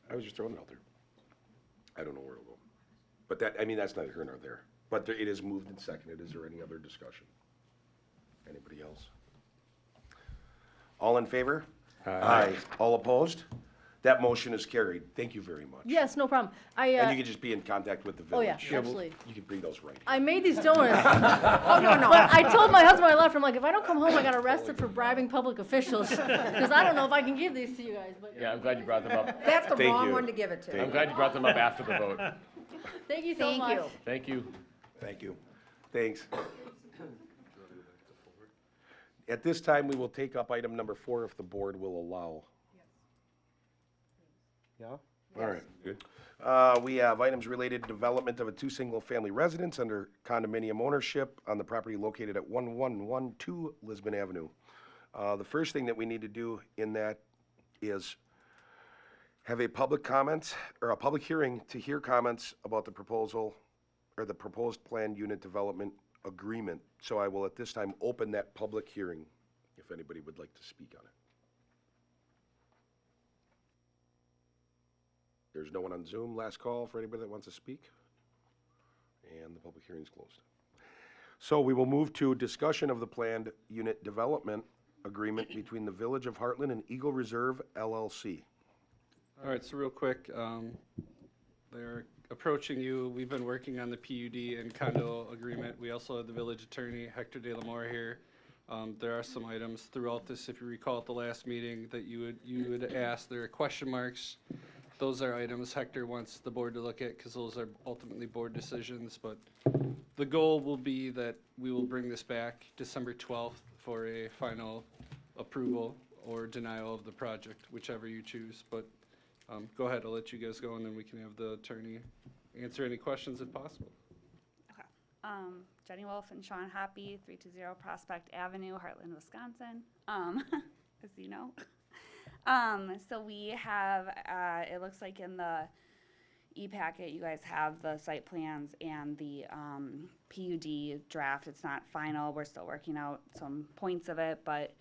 I was just throwing it out there. I don't know where it'll go. But that, I mean, that's neither here nor there. But it is moved and seconded. Is there any other discussion? Anybody else? All in favor? Aye. All opposed? That motion is carried. Thank you very much. Yes, no problem. And you can just be in contact with the Oh, yeah, village. absolutely. You can bring those right here. I made these donuts. Oh, no. But I told my husband when I left, I'm like, if I don't come home, I got arrested for bribing public officials. Because I don't know if I can give these to you guys, but. Yeah, I'm glad you brought them up. That's the Thank wrong you. one to give it to. I'm glad you brought them up after the vote. Thank you so Thank much. you. Thank you. Thank you. Thanks. At this time, we will take up item number 4 if the board will allow. Yeah? All right. Good. We have items related to development of a 2 single-family residence under condominium ownership on the property located at 1112 Lisbon Avenue. The first thing that we need to do in that is have a public comment, or a public hearing to hear comments about the proposal, or the proposed planned unit development agreement. So I will at this time open that public hearing, if anybody would like to speak on it. There's no one on Zoom. Last call for anybody that wants to speak. And the public hearing is closed. So we will move to discussion of the planned unit development agreement between the Village of Hartland and Eagle Reserve LLC. All right, so real quick, they're approaching you. We've been working on the PUD and condo agreement. We also have the village attorney, Hector De La Mora, here. There are some items throughout this, if you recall at the last meeting, that you would ask. There are question marks. Those are items Hector wants the board to look at, because those are ultimately board decisions. But the goal will be that we will bring this back December 12th for a final approval or denial of the project, whichever you choose. But go ahead, I'll let you guys go, and then we can have the attorney answer any questions if possible. Okay. Jenny Wolf and Sean Hoppy, 320 Prospect Avenue, Hartland, Wisconsin, as you know. So we have, it looks like in the e-packet, you guys have the site plans and the PUD draft. It's not final. We're still working out some points of it, but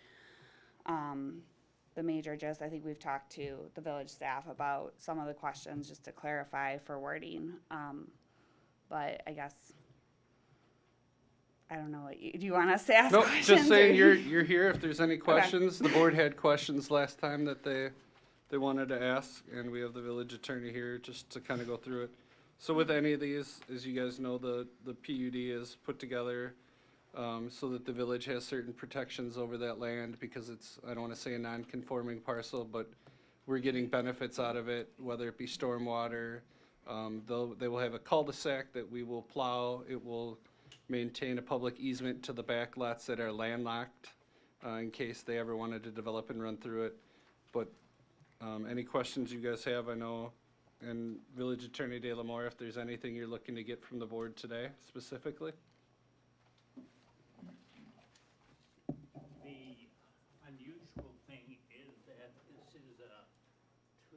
the major gist, I think we've talked to the village staff about some of the questions just to clarify for wording. But I guess, I don't know what do you want us to ask Nope, questions? just saying or- you're here if there's any questions. The board had questions last time that they wanted to ask, and we have the village attorney here just to kind of go through it. So with any of these, as you guys know, the PUD is put together so that the village has certain protections over that land, because it's, I don't want to say a non-conforming parcel, but we're getting benefits out of it, whether it be stormwater. They will have a cul-de-sac that we will plow. It will maintain a public easement to the back lots that are landlocked in case they ever wanted to develop and run through it. But any questions you guys have, I know, and Village Attorney De La Mora, if there's anything you're looking to get from the board today specifically? The unusual thing is that this is a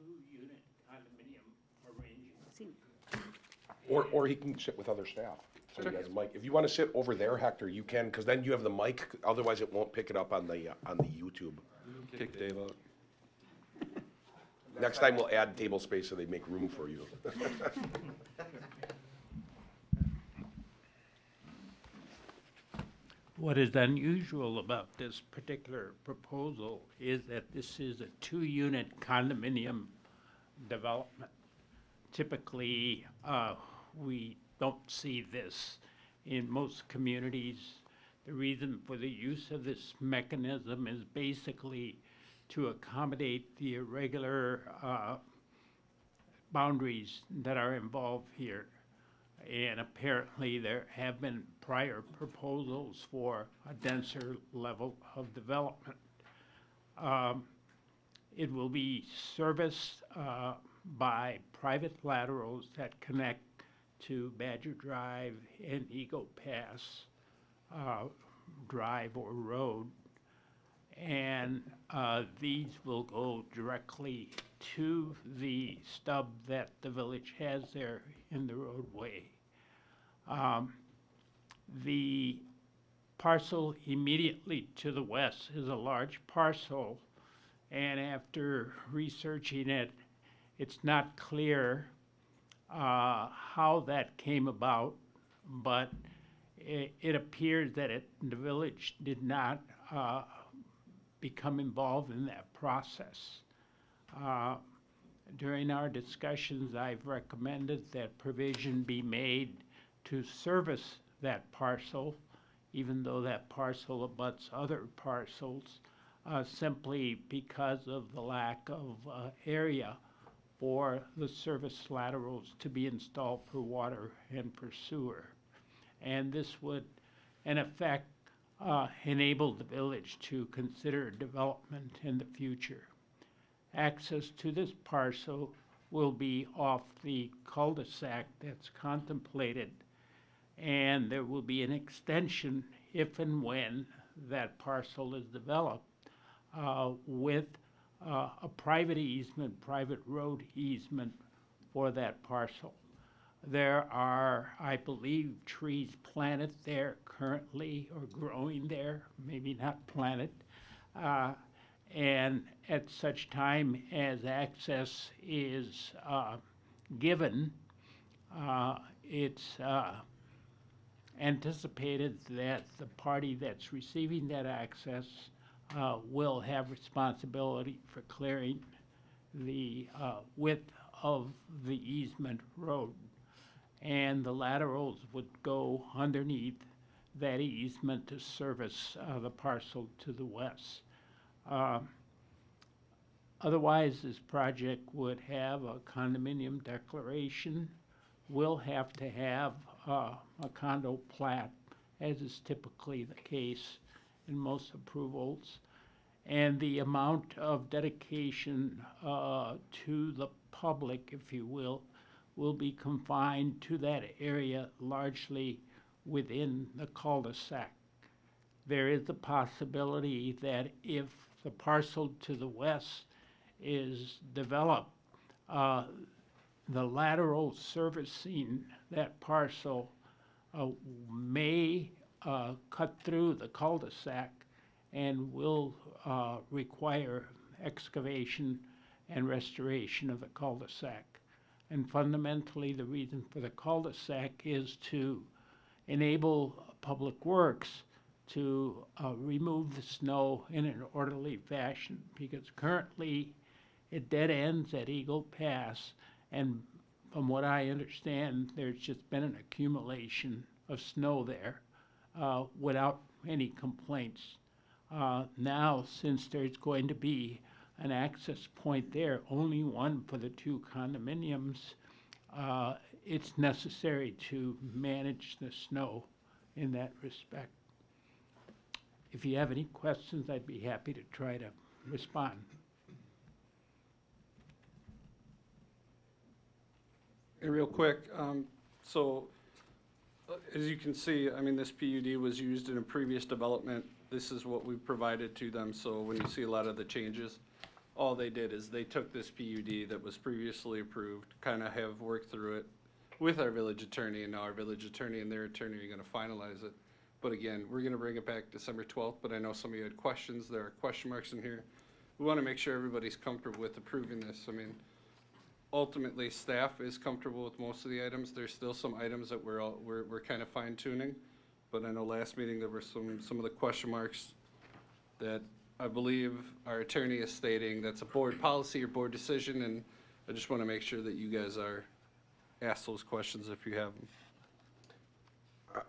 2-unit condominium arrangement. Or he can sit with other staff. So you guys mic. If you want to sit over there, Hector, you can, because then you have the mic. Otherwise, it won't pick it up on the YouTube. Kick Dave out. Next time, we'll add table space so they make room for you. What is unusual about this particular proposal is that this is a 2-unit condominium development. Typically, we don't see this in most communities. The reason for the use of this mechanism is basically to accommodate the irregular boundaries that are involved here. And apparently there have been prior proposals for a denser level of development. It will be serviced by private laterals that connect to Badger Drive and Eagle Pass Drive or road. And these will go directly to the stub that the village has there in the roadway. The parcel immediately to the west is a large parcel, and after researching it, it's not clear how that came about, but it appears that the village did not become involved in that process. During our discussions, I've recommended that provision be made to service that parcel, even though that parcel abuts other parcels, simply because of the lack of area for the service laterals to be installed for water and for sewer. And this would, in effect, enable the village to consider development in the future. Access to this parcel will be off the cul-de-sac that's contemplated, and there will be an extension if and when that parcel is developed with a private easement, private road easement for that parcel. There are, I believe, trees planted there currently or growing there, maybe not planted. And at such time as access is given, it's anticipated that the party that's receiving that access will have responsibility for clearing the width of the easement road. And the laterals would go underneath that easement to service the parcel to the west. Otherwise, this project would have a condominium declaration, will have to have a condo plat, as is typically the case in most approvals. And the amount of dedication to the public, if you will be confined to that area largely within the cul-de-sac. There is the possibility that if the parcel to the west is developed, the lateral servicing that parcel may cut through the cul-de-sac and will require excavation and restoration of the cul-de-sac. And fundamentally, the reason for the cul-de-sac is to enable Public Works to remove the snow in an orderly fashion, because currently it dead ends at Eagle Pass, and from what I understand, there's just been an accumulation of snow there without any complaints. Now, since there's going to be an access point there, only one for the two condominiums, it's necessary to manage the snow in that respect. If you have any questions, I'd be happy to try to respond. And real quick, as you can see, I mean, this PUD was used in a previous development. This is what we provided to them, so when you see a lot of the changes, all they did is they took this PUD that was previously approved, kind of have worked through it with our village attorney, and now our village attorney and their attorney are gonna finalize it. But again, we're gonna bring it back December 12th, but I know some of you had questions. There are question marks in here. We wanna make sure everybody's comfortable with approving this. I mean, ultimately, staff is comfortable with most of the items. There's still some items that we're kind of fine tuning. But I know last meeting there were some of the question marks that I believe our attorney is stating that's a board policy or board decision, and I just want to make sure that you guys are asked those questions if you have them.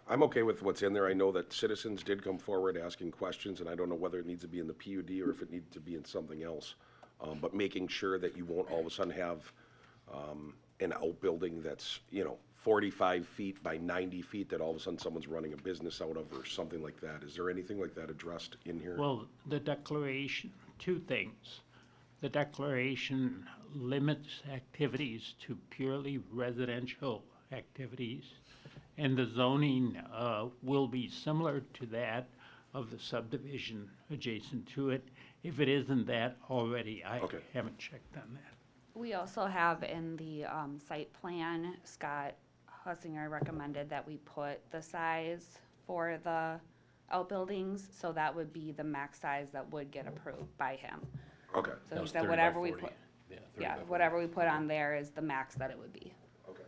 I'm okay with what's in there. I know that citizens did come forward asking questions, and I don't know whether it needs to be in the PUD or if it needs to be in something else. But making sure that you won't all of a sudden have an outbuilding that's, 45 feet by 90 feet that all of a sudden someone's running a business out of or something like that. Is there anything like that addressed in here? Well, the declaration, two things. The declaration limits activities to purely residential activities, and the zoning will be similar to that of the subdivision adjacent to it. If it isn't that already, I haven't checked on that. We also have in the site plan, Scott Hussinger recommended that we put the size for the outbuildings, so that would be the max size that would get approved by him. Okay. So he said whatever we put, yeah, whatever we put on there is the max that it would be. Okay.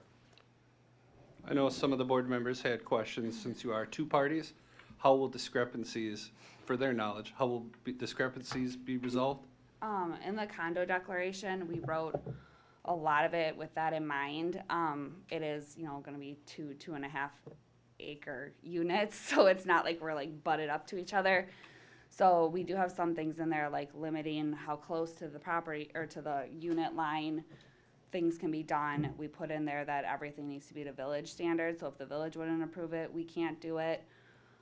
I know some of the board members had questions, since you are two parties, how will discrepancies, for their knowledge, how will discrepancies be resolved? In the condo declaration, we wrote a lot of it with that in mind. It is, you know, gonna be 2.5 acre units, so it's not like we're like butted up to each other. So we do have some things in there like limiting how close to the property or to the unit line things can be done. We put in there that everything needs to be to village standards, so if the village wouldn't approve it, we can't do it.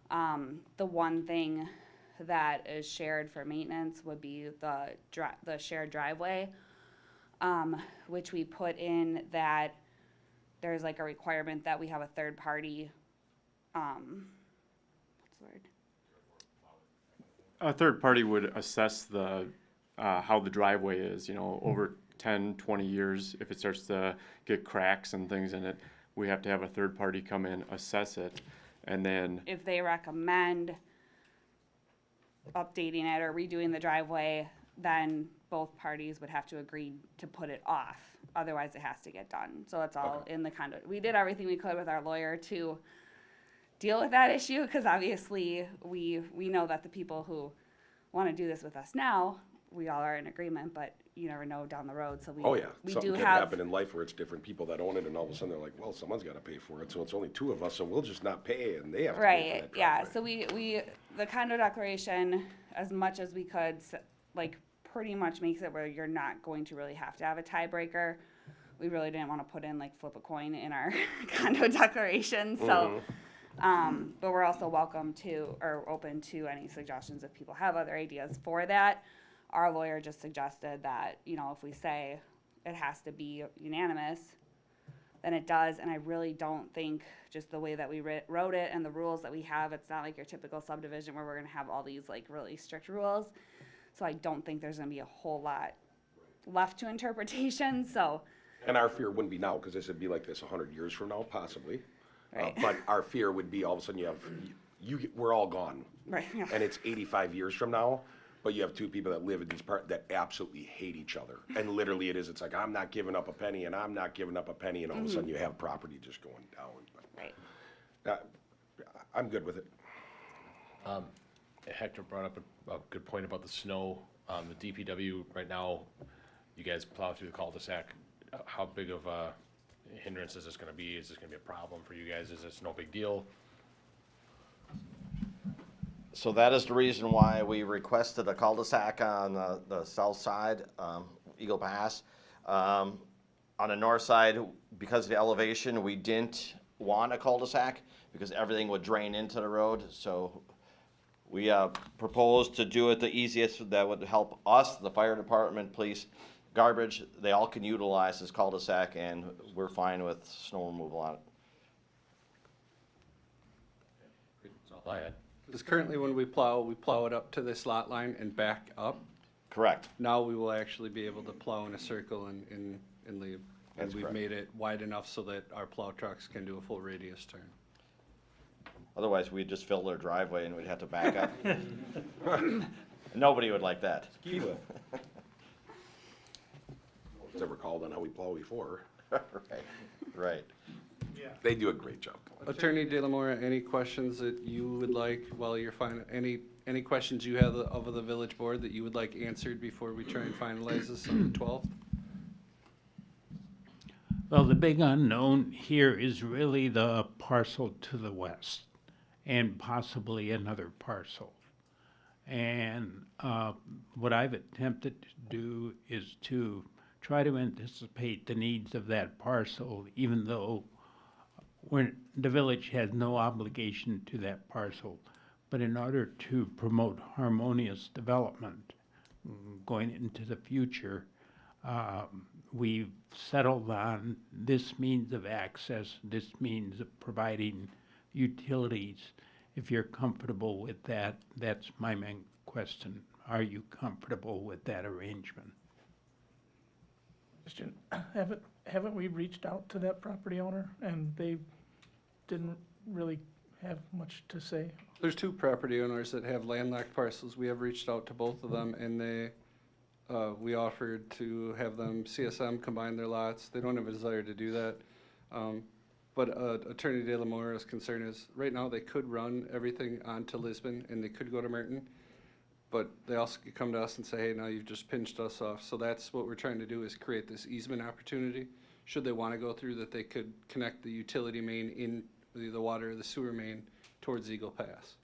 The one thing that is shared for maintenance would be the shared driveway, which we put in that there's like a requirement that we have a third party, what's the word? A third party would assess the, how the driveway is, you know, over 10, 20 years. If it starts to get cracks and things in it, we have to have a third party come in, assess it, and then, If they recommend updating it or redoing the driveway, then both parties would have to agree to put it off. Otherwise, it has to get done. So it's all in the condo. We did everything we could with our lawyer to deal with that issue, because obviously we know that the people who want to do this with us now, we all are in agreement, but you never know down the road. So Oh, yeah. we Something do can have, happen in life where it's different people that own it, and all of a sudden they're like, well, someone's gotta pay for it, so it's only two of us, so we'll just not pay, and they have to pay for right, that yeah. driveway. So we the condo declaration, as much as we could, like pretty much makes it where you're not going to really have to have a tiebreaker. We really didn't want to put in like flip a coin in our condo declaration, so. But we're also welcome to, or open to any suggestions if people have other ideas for that. Our lawyer just suggested that, you know, if we say it has to be unanimous, then it does, and I really don't think, just the way that we wrote it and the rules that we have, it's not like your typical subdivision where we're gonna have all these like really strict rules. So I don't think there's gonna be a whole lot left to interpretation, so. And our fear wouldn't be now, because this would be like this 100 years from now, possibly. Right. But our fear would be all of a sudden we're all gone. Right, yeah. And it's 85 years from now, but you have two people that live in these that absolutely hate each other. And literally it is, it's like, I'm not giving up a penny, and I'm not giving up a penny, and all of a sudden you have property just going down. Right. I'm good with it. Hector brought up a good point about the snow. The DPW right now, you guys plow through the cul-de-sac. How big of a hindrance is this gonna be? Is this gonna be a problem for you guys? Is this no big deal? So that is the reason why we requested a cul-de-sac on the south side, Eagle Pass. On the north side, because of the elevation, we didn't want a cul-de-sac because everything would drain into the road. So we proposed to do it the easiest that would help us, the fire department, police, garbage. They all can utilize this cul-de-sac, and we're fine with snow removal on it. That's all I had. Because currently when we plow it up to this lot line and back up. Correct. Now we will actually be able to plow in a circle and leave. And we've made it wide enough so that our plow trucks can do a full radius turn. Otherwise, we'd just fill their driveway and we'd have to back up. Nobody would like that. Nobody's ever called on how we plow before. Right. They do a great job. Attorney De La Mora, any questions that you would like while you're any questions you have of the village board that you would like answered before we try and finalize this on the 12th? Well, the big unknown here is really the parcel to the west and possibly another parcel. And what I've attempted to do is to try to anticipate the needs of that parcel, even though the village has no obligation to that parcel. But in order to promote harmonious development going into the future, we've settled on this means of access, this means of providing utilities. If you're comfortable with that, that's my main question. Are you comfortable with that arrangement? Question, haven't we reached out to that property owner and they didn't really have much to say? There's two property owners that have landlocked parcels. We have reached out to both of them, and we offered to have them, CSM, combine their lots. They don't have a desire to do that. But Attorney De La Mora's concern is, right now, they could run everything onto Lisbon, and they could go to Merton, but they also could come to us and say, hey, now you've just pinched us off. So that's what we're trying to do, is create this easement opportunity. Should they want to go through, that they could connect the utility main in the water or the sewer main towards Eagle Pass.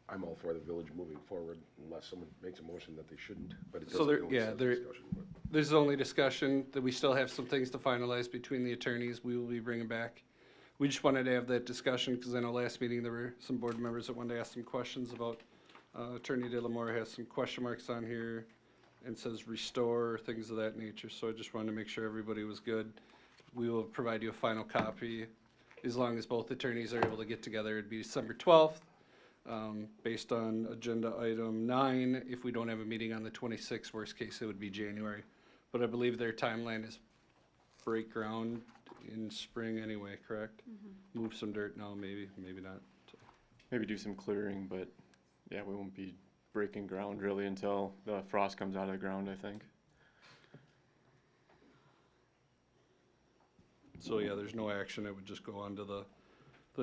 I'm all for the village moving forward unless someone makes a motion that they shouldn't, but it So doesn't. there, really yeah, say there, discussion, but- there's only discussion, that we still have some things to finalize between the attorneys. We will be bringing back. We just wanted to have that discussion, because I know last meeting there were some board members that wanted to ask some questions about, Attorney De La Mora has some question marks on here and says restore, things of that nature. So I just wanted to make sure everybody was good. We will provide you a final copy, as long as both attorneys are able to get together. It'd be December 12th. Based on agenda item 9, if we don't have a meeting on the 26th, worst case, it would be January. But I believe their timeline is break ground in spring anyway, correct? Move some dirt now, maybe not. So. Maybe do some clearing, but yeah, we won't be breaking ground really until the frost comes out of the ground, I think. So yeah, there's no action. It would just go on to the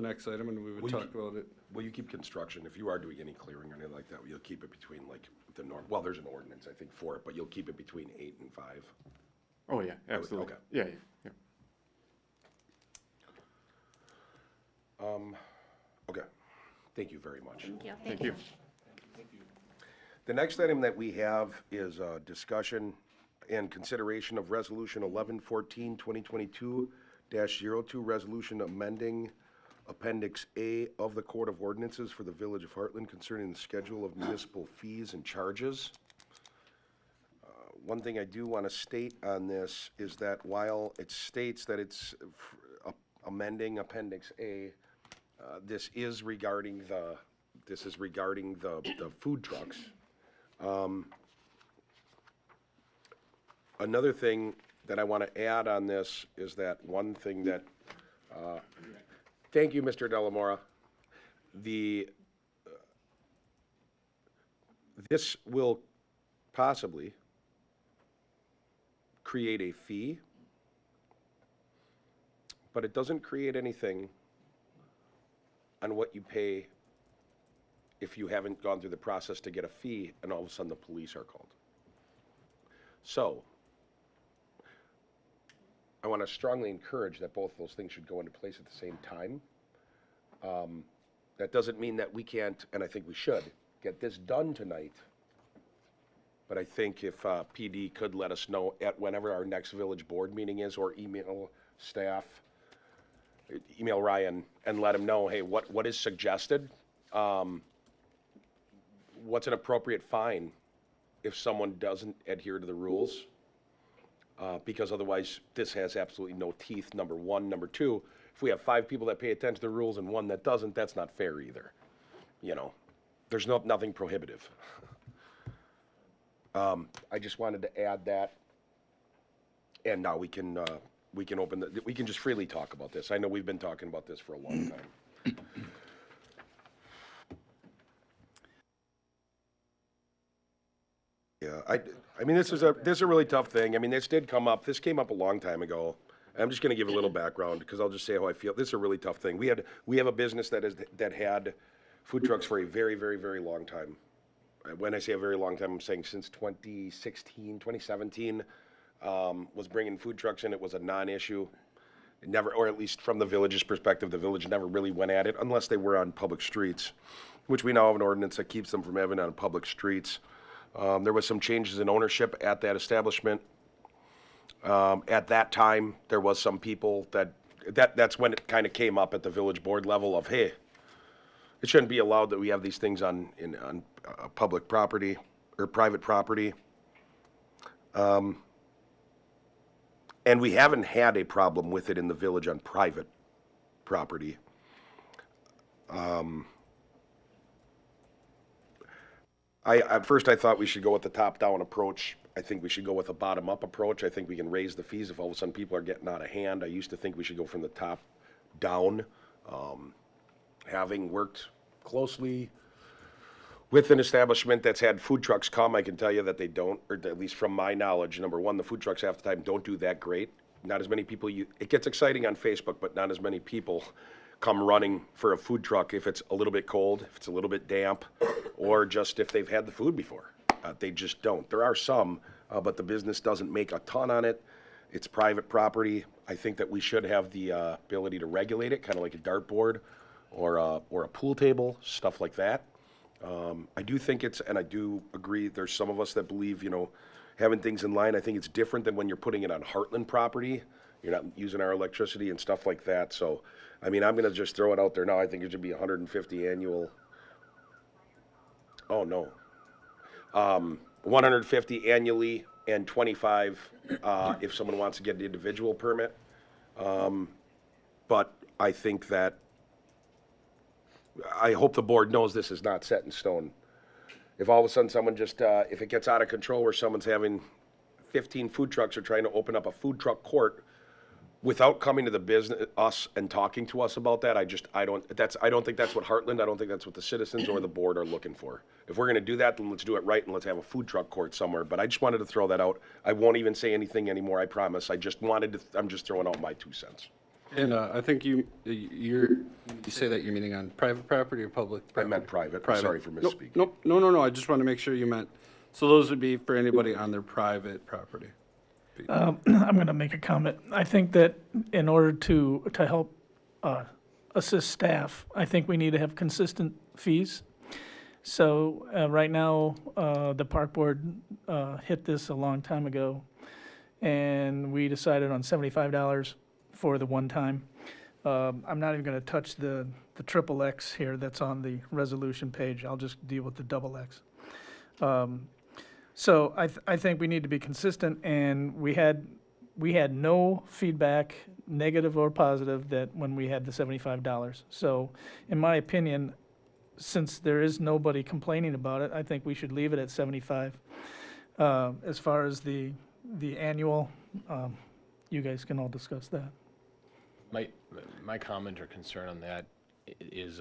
next item, and we would Will you talk about it. Will you keep construction, if you are doing any clearing or anything like that, you'll keep it between like the norm, well, there's an ordinance, I think, for it, but you'll keep it between 8 and 5? Oh, yeah, absolutely. okay. Yeah, yeah. Okay, thank you very much. Thank you. Thank you. The next item that we have is discussion and consideration of Resolution 1114, 2022-02, resolution amending Appendix A of the Code of Ordinances for the Village of Hartland concerning the schedule of municipal fees and charges. One thing I do want to state on this is that while it states that it's amending Appendix A, this is regarding the food trucks. Another thing that I want to add on this is that one thing that, thank you, Mr. De La Mora. This will possibly create a fee, but it doesn't create anything on what you pay if you haven't gone through the process to get a fee and all of a sudden the police are called. So, I want to strongly encourage that both those things should go into place at the same time. That doesn't mean that we can't, and I think we should, get this done tonight. But I think if PD could let us know at whenever our next village board meeting is, or email staff, email Ryan and let him know, hey, what is suggested? What's an appropriate fine if someone doesn't adhere to the rules? Because otherwise, this has absolutely no teeth, number one. Number two, if we have 5 people that pay attention to the rules and 1 that doesn't, that's not fair either. You know, there's nothing prohibitive. I just wanted to add that, and now we can open we can just freely talk about this. I know we've been talking about this for a long time. Yeah, I mean, this is a really tough thing. I mean, this came up a long time ago. I'm just going to give a little background because I'll just say how I feel. This is a really tough thing. We have a business that had food trucks for a very, very, very long time. When I say a very long time, I'm saying since 2016, 2017, was bringing food trucks in. It was a non-issue. It never, or at least from the village's perspective, the village never really went at it unless they were on public streets, which we now have an ordinance that keeps them from having on public streets. There was some changes in ownership at that establishment. At that time, there was some people that's when it kind of came up at the village board level of, hey, it shouldn't be allowed that we have these things on public property or private property. And we haven't had a problem with it in the village on private property. At first I thought we should go with the top-down approach. I think we should go with a bottom-up approach. I think we can raise the fees if all of a sudden people are getting out of hand. I used to think we should go from the top down. Having worked closely with an establishment that's had food trucks come. I can tell you that they don't, or at least from my knowledge, number one, the food trucks half the time don't do that great. Not as many people, it gets exciting on Facebook, but not as many people come running for a food truck if it's a little bit cold, if it's a little bit damp, or just if they've had the food before. They just don't. There are some, but the business doesn't make a ton on it. It's private property. I think that we should have the ability to regulate it, kind of like a dartboard or a pool table, stuff like that. I do think and I do agree, there's some of us that believe, having things in line. I think it's different than when you're putting it on Hartland property. You're not using our electricity and stuff like that. So, I mean, I'm going to just throw it out there now. I think it should be 150 annual. Oh, no. 150 annually and 25 if someone wants to get an individual permit. But I think that, I hope the board knows this is not set in stone. If all of a sudden someone just, if it gets out of control where someone's having 15 food trucks or trying to open up a food truck court without coming to the business, us and talking to us about that, I don't think that's what Hartland, I don't think that's what the citizens or the board are looking for. If we're gonna do that, then let's do it right and let's have a food truck court somewhere. But I just wanted to throw that out. I won't even say anything anymore, I promise. I'm just throwing out my 2 cents. And I think you say that you're meaning on private property or public I property? meant private. Sorry for misspeaking. Nope, no, I just want to make sure you meant, so those would be for anybody on their private property. I'm going to make a comment. I think that in order to help assist staff, I think we need to have consistent fees. So right now, the park board hit this a long time ago, and we decided on $75 for the one time. I'm not even going to touch the triple X here that's on the resolution page. I'll just deal with the double X. So I think we need to be consistent, and we had no feedback, negative or positive, that when we had the $75. So in my opinion, since there is nobody complaining about it, I think we should leave it at 75. As far as the annual, you guys can all discuss that. My comment or concern on that is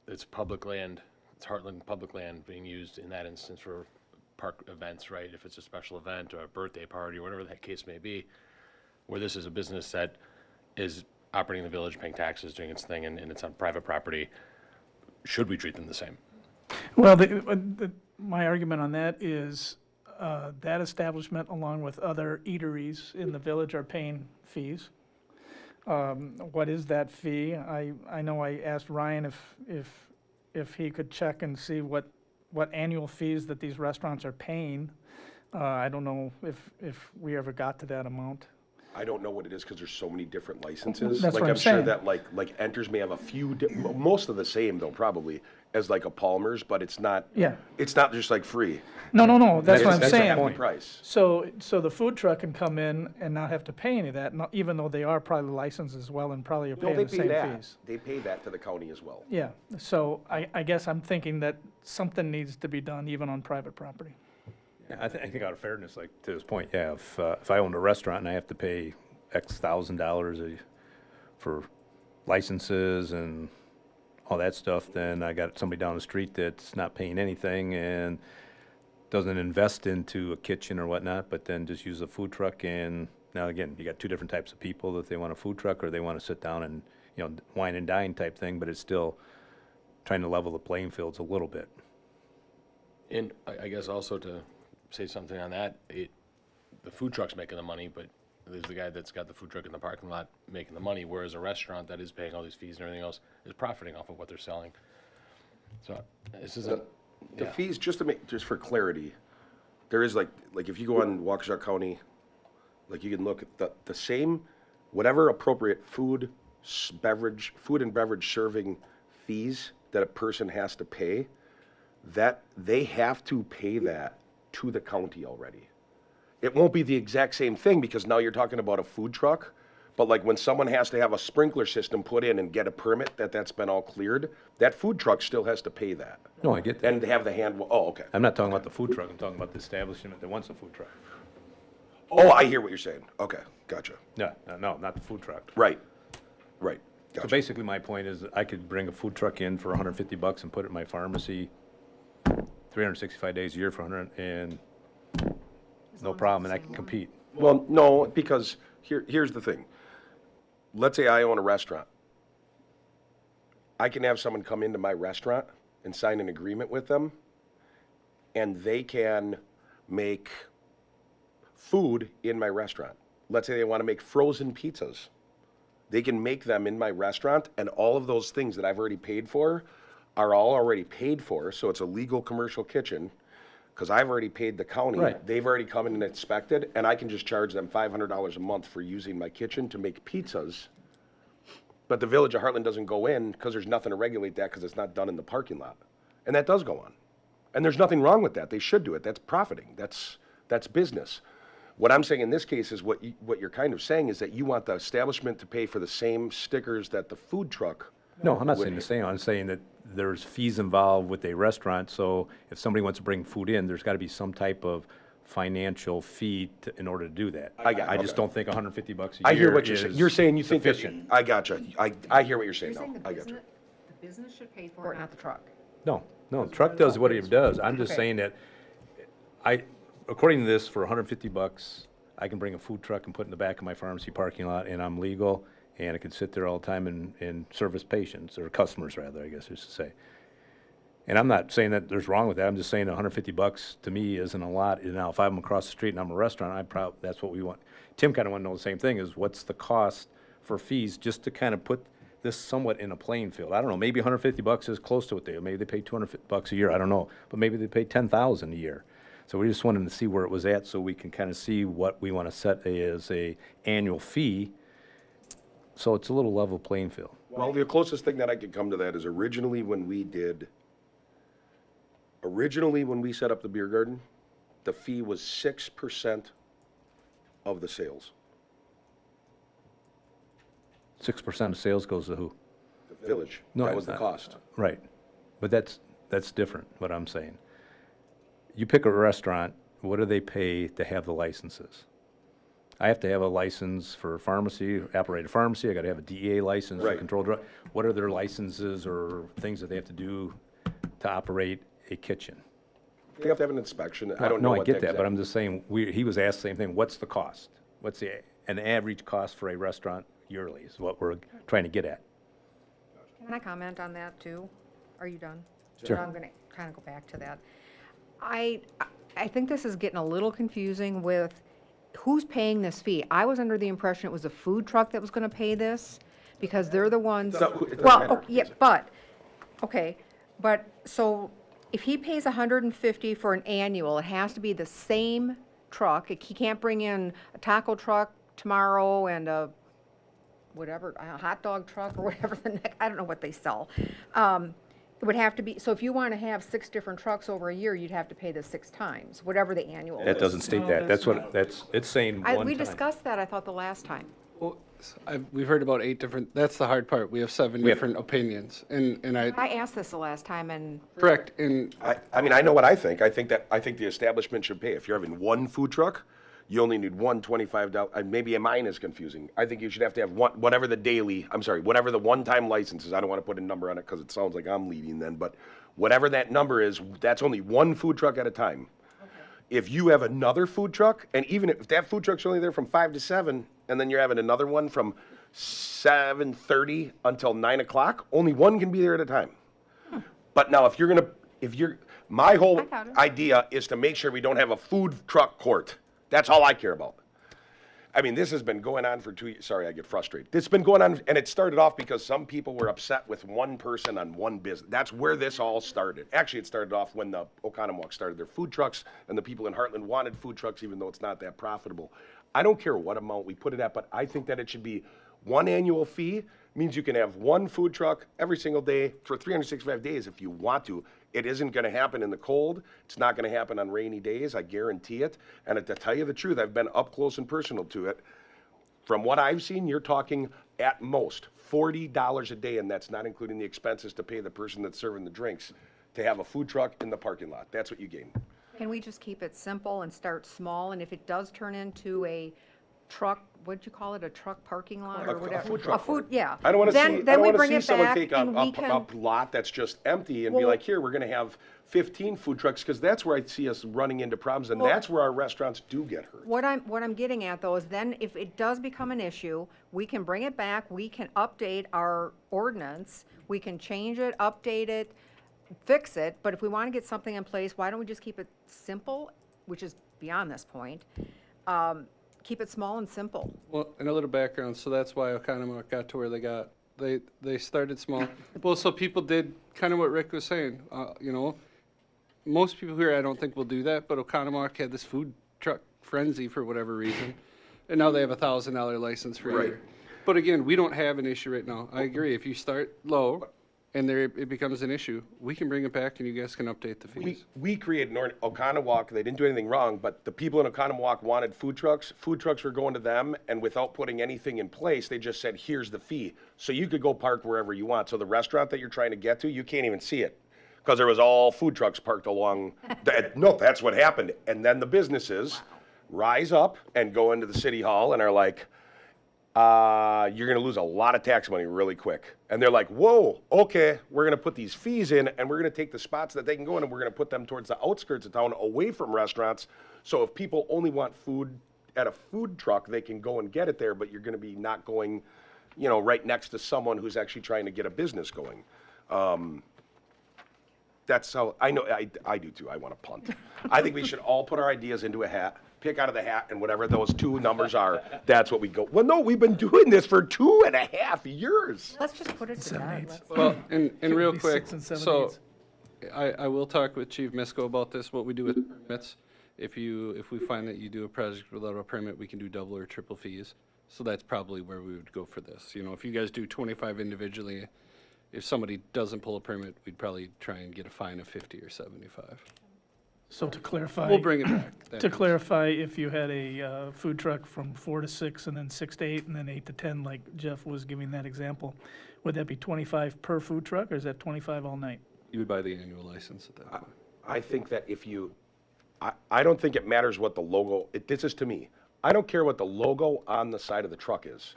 it's public land, it's Heartland public land being used in that instance for park events, right? If it's a special event or a birthday party or whatever that case may be, where this is a business that is operating in the village, paying taxes, doing its thing, and it's on private property, should we treat them the same? Well, my argument on that is that establishment, along with other eateries in the village, are paying fees. What is that fee? I know I asked Ryan if he could check and see what annual fees that these restaurants are paying. I don't know if we ever got to that amount. I don't know what it is because there's so many different licenses. That's like what I'm I'm sure saying. that like Enters may have a few, most of the same though probably as like a Palmer's, but it's not. Yeah. It's not just like free. No, that's what I'm That's a hefty saying. price. So the food truck can come in and not have to pay any of that, even though they are probably licensed as well and probably are No, paying they the pay same that. fees. They pay that to the county as well. Yeah, so I guess I'm thinking that something needs to be done even on private property. Yeah, I think out of fairness, like to his point, yeah, if I owned a restaurant and I have to pay X $1,000 for licenses and all that stuff, then I got somebody down the street that's not paying anything and doesn't invest into a kitchen or whatnot, but then just use a food truck. And now again, you got two different types of people, that they want a food truck or they want to sit down and, wine and dine type thing, but it's still trying to level the playing fields a little bit. And I guess also to say something on that, the food truck's making the money, but there's the guy that's got the food truck in the parking lot making the money, whereas a restaurant that is paying all these fees and everything else is profiting off of what they're selling. So this isn't. The Yeah. fees, just for clarity, there is like if you go on Waukesha County, like you can look at the same, whatever appropriate food and beverage serving fees that a person has to pay, that they have to pay that to the county already. It won't be the exact same thing because now you're talking about a food truck, but like when someone has to have a sprinkler system put in and get a permit that's been all cleared, that food truck still has to pay that. No, I get that. And have the okay. I'm not talking about the food truck, I'm talking about the establishment that wants a food truck. Oh, I hear what you're saying. Okay, gotcha. No, not the food truck. Right. So basically, my point is, I could bring a food truck in for $150 and put it in my pharmacy 365 days a year for 100, and no problem, and I can compete. Well, no, because here's the thing. Let's say I own a restaurant. I can have someone come into my restaurant and sign an agreement with them, and they can make food in my restaurant. Let's say they want to make frozen pizzas. They can make them in my restaurant, and all of those things that I've already paid for are all already paid for, so it's a legal commercial kitchen, because I've already paid the county. Right. They've already come in and inspected, and I can just charge them $500 a month for using my kitchen to make pizzas. But the Village of Hartland doesn't go in, because there's nothing to regulate that, because it's not done in the parking lot. And that does go on. And there's nothing wrong with that. They should do it. That's profiting. That's business. What I'm saying in this case is what you're kind of saying is that you want the establishment to pay for the same stickers that the food truck. No, I'm not saying the same. I'm saying that there's fees involved with a restaurant, so if somebody wants to bring food in, there's got to be some type of financial fee in order to do that. I just don't think $150 a year I hear what you're saying. is You're saying you think that, sufficient. I gotcha. I hear what you're saying You're saying now. the I gotcha. business should pay for it, not the truck. No, truck does what it does. I'm just Okay. saying that according to this, for $150, I can bring a food truck and put it in the back of my pharmacy parking lot, and I'm legal, and it can sit there all the time and service patients, or customers rather, I guess I should say. And I'm not saying that there's wrong with that. I'm just saying $150 to me isn't a lot. And now, if I'm across the street and I'm a restaurant, that's what we want. Tim kind of want to know the same thing, is what's the cost for fees, just to kind of put this somewhat in a playing field. I don't know, maybe $150 is close to what maybe they pay $200 a year, I don't know. But maybe they pay $10,000 a year. So we just wanted to see where it was at, so we can kind of see what we want to set as a annual fee, so it's a little level playing field. Well, the closest thing that I could come to that is originally when we set up the beer garden, the fee was 6% of the sales. 6% of sales goes to who? The village. No, That was the cost. Right, but that's different, what I'm saying. You pick a restaurant, what do they pay to have the licenses? I have to have a license for pharmacy, operate a pharmacy, I gotta have a DEA license for Right. controlled drug. What are their licenses or things that they have to do to operate a kitchen? They have to have an inspection. I don't know No, I what get the that, but exact- I'm just saying, he was asked the same thing, what's the cost? What's an average cost for a restaurant yearly, is what we're trying to get at. Can I comment on that too? Are you done? Sure. I'm gonna kind of go back to that. I think this is getting a little confusing with who's paying this fee. I was under the impression it was a food truck that was gonna pay this, because they're the ones. No, it doesn't Well, matter. yeah, but, so if he pays $150 for an annual, it has to be the same truck. He can't bring in a taco truck tomorrow and a hot dog truck or whatever I don't know what they sell. It would have to be, so if you want to have 6 different trucks over a year, you'd have to pay this 6 times, whatever the annual That is. doesn't state that, it's saying one time. We discussed that, I thought, the last time. Well, we've heard about 8 different, that's the hard part. We have 7 different opinions. And I, I asked this the last time, and correct, and I mean, I know what I think. I think the establishment should pay. If you're having one food truck, you only need one $25, maybe mine is confusing. I think you should have to have whatever the one-time license is. I don't want to put a number on it because it sounds like I'm leading then, but whatever that number is, that's only one food truck at a time. Okay. If you have another food truck, and even if that food truck's only there from 5 to 7, and then you're having another one from 7:30 until 9 o'clock, only one can be there at a time. But now, my whole I got it. idea is to make sure we don't have a food truck court. That's all I care about. I mean, this has been going on for 2 years. Sorry, I get frustrated. This has been going on, and it started off because some people were upset with one person on one business. That's where this all started. Actually, it started off when the Oconomowoc started their food trucks, and the people in Hartland wanted food trucks, even though it's not that profitable. I don't care what amount we put it at, but I think that it should be one annual fee. Means you can have one food truck every single day for 365 days if you want to. It isn't going to happen in the cold. It's not going to happen on rainy days. I guarantee it. And to tell you the truth, I've been up close and personal to it. From what I've seen, you're talking at most $40 a day, and that's not including the expenses to pay the person that's serving the drinks to have a food truck in the parking lot. That's what you gain. can we just keep it simple and start small? And if it does turn into a truck what'd you call it, a truck parking lot A- or a whatever? food truck food, yeah. I don't wanna see, I Then don't we wanna bring see it someone back take a, and we a can, lot that's just empty and be Well- like, here, we're gonna have 15 food trucks, cause that's where I see us running into problems, and Well- that's where our restaurants do get hurt. what I'm getting at though is then if it does become an issue, we can bring it back, we can update our ordinance, we can change it, update it, fix it, but if we want to get something in place, why don't we just keep it simple, which is beyond this point? Keep it small and simple. Well, and a little background, so that's why Oconomowoc got to where they got. They started small. Well, so people did kind of what Rick was saying, you know. Most people here, I don't think will do that, but Oconomowoc had this food truck frenzy for whatever reason. And now they have a $1,000 license for a Right. year. But again, we don't have an issue right now. I agree. If you start low and there it becomes an issue, we can bring it back and you guys can update the fees. We created Oconomowoc, they didn't do anything wrong, but the people in Oconomowoc wanted food trucks. Food trucks were going to them, and without putting anything in place, they just said, here's the fee. So you could go park wherever you want. So the restaurant that you're trying to get to, you can't even see it. Because there was all food trucks parked along, no, that's what happened. And then the businesses rise up and go into the city hall and are like, you're gonna lose a lot of tax money really quick. And they're like, whoa, okay, we're gonna put these fees in and we're gonna take the spots that they can go in and we're gonna put them towards the outskirts of town away from restaurants. So if people only want food at a food truck, they can go and get it there, but you're gonna be not going, you know, right next to someone who's actually trying to get a business going. That's how, I know, I do too, I wanna punt. I think we should all put our ideas into a hat, pick out of the hat, and whatever those two numbers are, that's what we go. Well, no, we've been doing this for 2.5 years. Let's just put it to Seven bed. eighths. Let's- Well, and Should real be quick, 6 and 7 so eighths. I will talk with Chief Misko about this, what we do with permits. If we find that you do a project without a permit, we can do double or triple fees. So that's probably where we would go for this. You know, if you guys do 25 individually, if somebody doesn't pull a permit, we'd probably try and get a fine of 50 or 75. So to clarify. We'll bring it back. That To means- clarify, if you had a food truck from 4 to 6 and then 6 to 8 and then 8 to 10, like Jeff was giving that example, would that be 25 per food truck or is that 25 all night? You would buy the annual license at that point. I think that if you, I don't think it matters what the logo, this is to me, I don't care what the logo on the side of the truck is.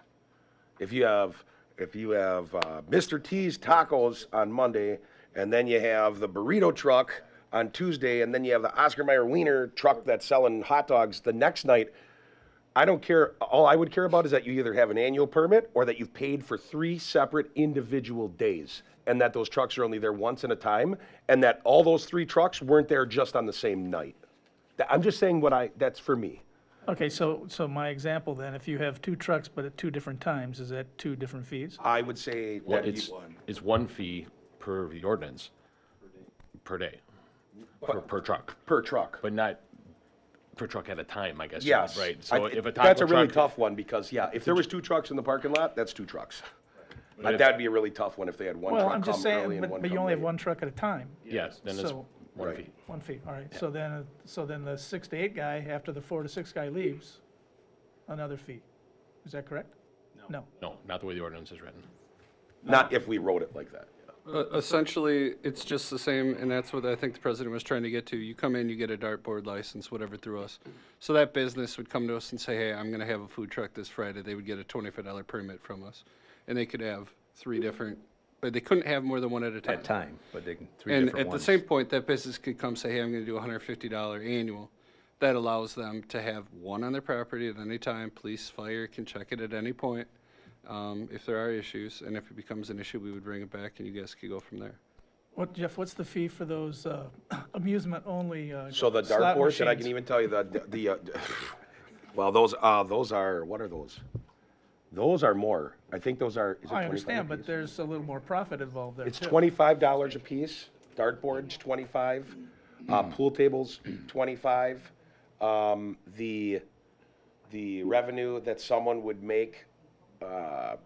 If you have Mr. T's Tacos on Monday, and then you have the burrito truck on Tuesday, and then you have the Oscar Mayer Wiener truck that's selling hot dogs the next night, I don't care. All I would care about is that you either have an annual permit or that you've paid for 3 separate individual days, and that those trucks are only there once at a time, and that all those 3 trucks weren't there just on the same night. I'm just saying that's for me. Okay, so my example then, if you have 2 trucks but at 2 different times, is that 2 different fees? I would say Well, that it's one fee per the ordinance. Per day. Per truck, per truck. but not per truck at a time, I guess. Yes. Right, so if a taco That's a really truck- tough one because, yeah, if there was 2 trucks in the parking lot, that's 2 trucks. But if- That'd be a really tough one if they had one Well, truck I'm just come early saying, and one but you come only have late. 1 truck at a time. Yes, then it's So- one Right. fee. 1 fee, all right. So then the 6 to 8 guy, after the 4 to 6 guy leaves, another fee. Is that correct? No. No, not the way the ordinance is written. Not if we wrote it like that. Essentially, it's just the same, and that's what I think the president was trying to get to. You come in, you get a dartboard license, whatever, through us. So that business would come to us and say, hey, I'm gonna have a food truck this Friday. They would get a $25 permit from us. And they could have 3 different, but they couldn't have more than 1 at a time. At time, but they can, 3 And different at ones. the same point, that business could come say, hey, I'm gonna do a $150 annual. That allows them to have 1 on their property at any time. Police, fire can check it at any point, if there are issues. And if it becomes an issue, we would bring it back and you guys could go from there. What, Jeff, what's the fee for those amusement-only So the slot dartboards, and I can machines? even tell you well, those are, what are those? Those are more. I think those are, is it 25 I understand, but apiece? there's a little more profit involved there, It's too. $25 a piece, dartboards, 25, pool tables, 25. The revenue that someone would make, I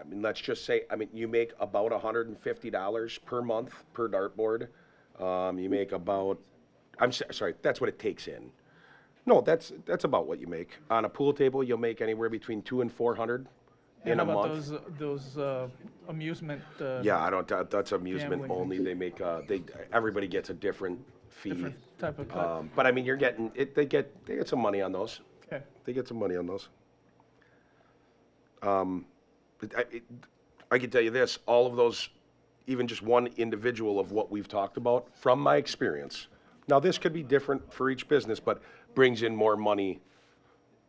mean, let's just say, I mean, you make about $150 per month per dartboard. You make about, sorry, that's what it takes in. No, that's about what you make. On a pool table, you'll make anywhere between $200 and $400 in And a how about month. those amusement? Yeah, I don't, that's amusement Gambling. only. They make, everybody gets a different fee. Different type of cut? But I mean, they get some money on those. Okay. They get some money on those. I can tell you this, all of those, even just one individual of what we've talked about, from my experience, now this could be different for each business, but brings in more money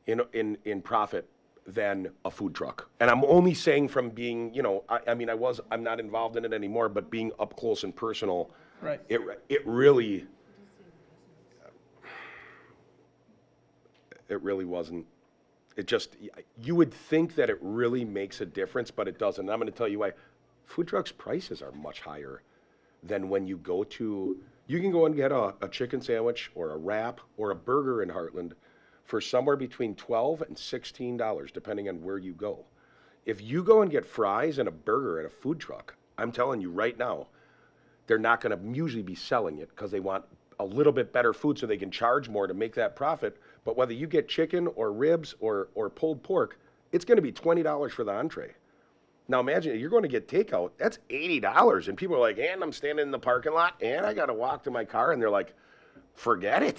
in profit than a food truck. And I'm only saying from being, I'm not involved in it anymore, but being up close and personal, Right. it really wasn't. It just, you would think that it really makes a difference, but it doesn't. And I'm going to tell you why. Food trucks' prices are much higher than when you go to, you can go and get a chicken sandwich or a wrap or a burger in Hartland for somewhere between $12 and $16, depending on where you go. If you go and get fries and a burger at a food truck, I'm telling you right now, they're not going to usually be selling it because they want a little bit better food so they can charge more to make that profit. But whether you get chicken or ribs or pulled pork, it's going to be $20 for the entree. Now imagine you're going to get takeout, that's $80. And people are like, and I'm standing in the parking lot and I got to walk to my car. And they're like, forget it.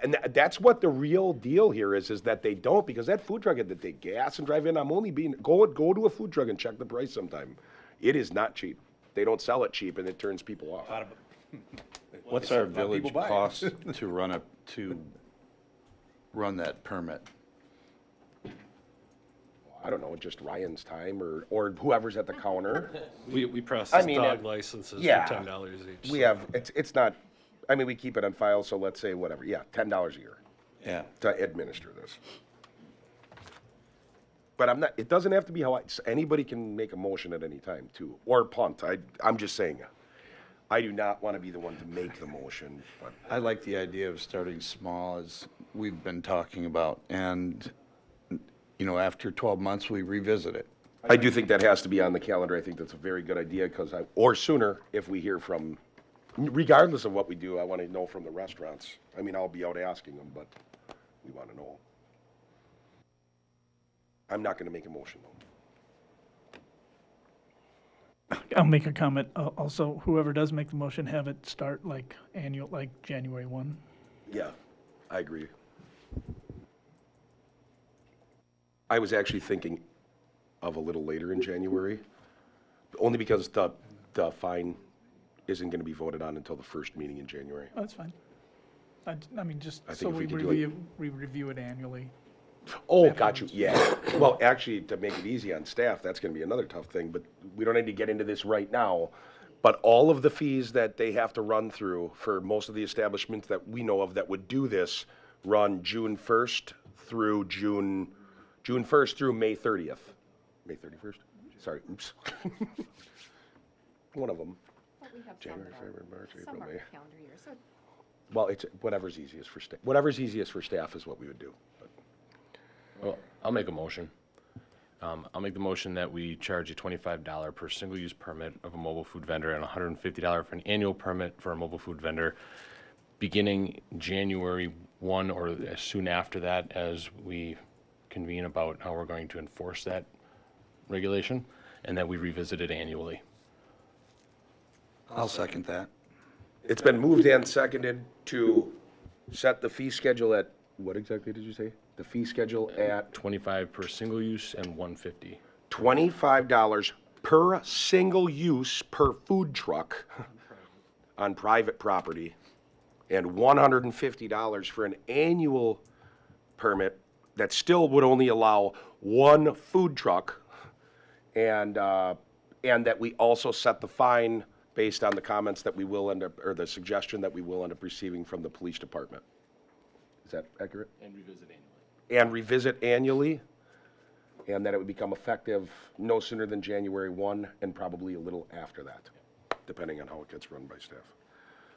And that's what the real deal here is that they don't, because that food truck had to take gas and drive in. I'm only go to a food truck and check the price sometime. It is not cheap. They don't sell it cheap and it turns people off. What's our village cost to run that permit? I don't know, just Ryan's time or whoever's at the counter. We process dog licenses for yeah, $10 each. We have, it's not, we keep it on file, so let's say whatever, yeah, $10 a year. Yeah. To administer this. But it doesn't have to be anybody can make a motion at any time too, or punt. I'm just saying, I do not want to be the one to make the motion, but. I like the idea of starting small, as we've been talking about, and, after 12 months, we revisit it. I do think that has to be on the calendar. I think that's a very good idea, or sooner, if we hear from, regardless of what we do, I want to know from the restaurants. I'll be out asking them, but we want to know. I'm not going to make a motion, though. I'll make a comment. Also, whoever does make the motion, have it start like January 1. Yeah, I agree. I was actually thinking of a little later in January, only because the fine isn't going to be voted on until the first meeting in January. Oh, that's fine. Just I so think if we we could do review it annually. Oh, got you, yeah. Well, actually, to make it easy on staff, that's going to be another tough thing, but we don't need to get into this right now. But all of the fees that they have to run through for most of the establishments that we know of that would do this run June 1st through June 1st through May 30th. May 31st? Sorry, oops. One of them. January, February, March, April, May. Calendar year, so Well, it's whatever's easiest for staff. Whatever's easiest for staff is what we would do. But. Well, I'll make a motion. I'll make the motion that we charge a $25 per single-use permit of a mobile food vendor and $150 for an annual permit for a mobile food vendor, beginning January 1 or as soon after that as we convene about how we're going to enforce that regulation, and that we revisit it annually. I'll second that. It's been moved and seconded to set the fee schedule at, what exactly did you say? The fee schedule at 25 per single use and 150. $25 per single use per food truck on private property, and $150 for an annual permit that still would only allow one food truck, and that we also set the fine based on the comments that we will end up, or the suggestion that we will end up receiving from the police department. Is that accurate? And revisit annually. And revisit annually, and that it would become effective no sooner than January 1 and probably a little after that, depending on how it gets run by staff.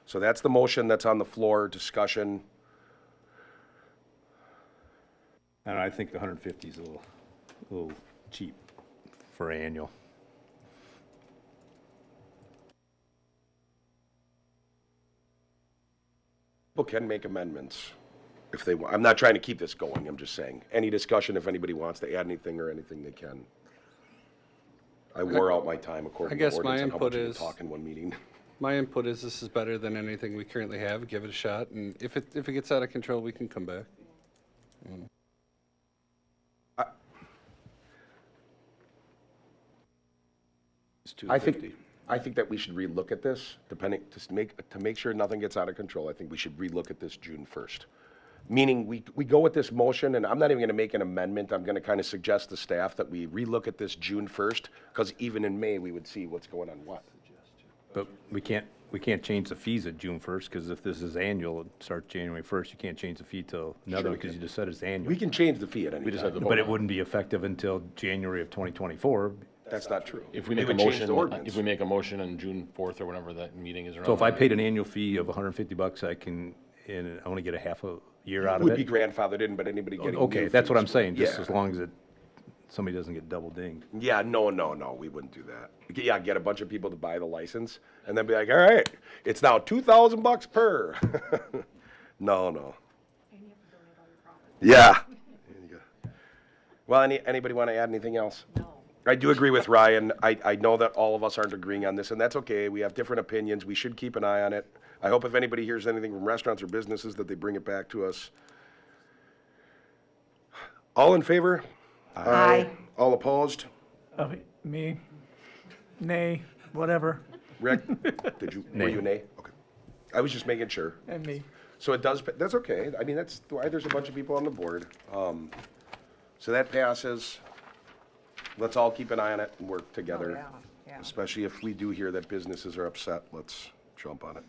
So that's the motion that's on the floor, discussion. And I think the 150 is a little cheap for annual. People can make amendments if they want. I'm not trying to keep this going, I'm just saying. Any discussion, if anybody wants to add anything or anything, they can. I wore out my time according to I guess ordinance my on how much input you can is- talk in one meeting. My input is this is better than anything we currently have. Give it a shot, and if it gets out of control, we can come back. I think that we should relook at this, to make sure nothing gets out of control. I think we should relook at this June 1st. Meaning, we go with this motion, and I'm not even gonna make an amendment. I'm gonna kind of suggest to staff that we relook at this June 1st, because even in May, we would see what's going on what. But we can't change the fees at June 1st, because if this is annual, it starts January 1st, you can't change the fee till another, we because you can. just said it's annual. We can change the fee at any time. But it wouldn't be effective until January of 2024. That's not true. If we They make a would change motion, the ordinance. if we make a motion on June 4th or whenever that meeting is around. So if I paid an annual fee of $150, I can, and I only get a half a year out of Would be it? grandfathered in, but anybody getting Okay, new that's what fees I'm saying, just yeah. as long as somebody doesn't get double dinged. Yeah, no, we wouldn't do that. Yeah, get a bunch of people to buy the license, and then be like, all right, it's now $2,000 per. No. Yeah. Well, anybody want to add anything else? No. I do agree with Ryan. I know that all of us aren't agreeing on this, and that's okay. We have different opinions. We should keep an eye on it. I hope if anybody hears anything from restaurants or businesses that they bring it back to us. All in favor? Aye. All opposed? Me, nay, whatever, Rick, were you nay? Okay. I was just making sure. and me. So it does, that's okay. I mean, that's why there's a bunch of people on the board. So that passes. Let's all keep an eye on it and work together. Yeah. Especially if we do hear that businesses are upset, let's jump on it.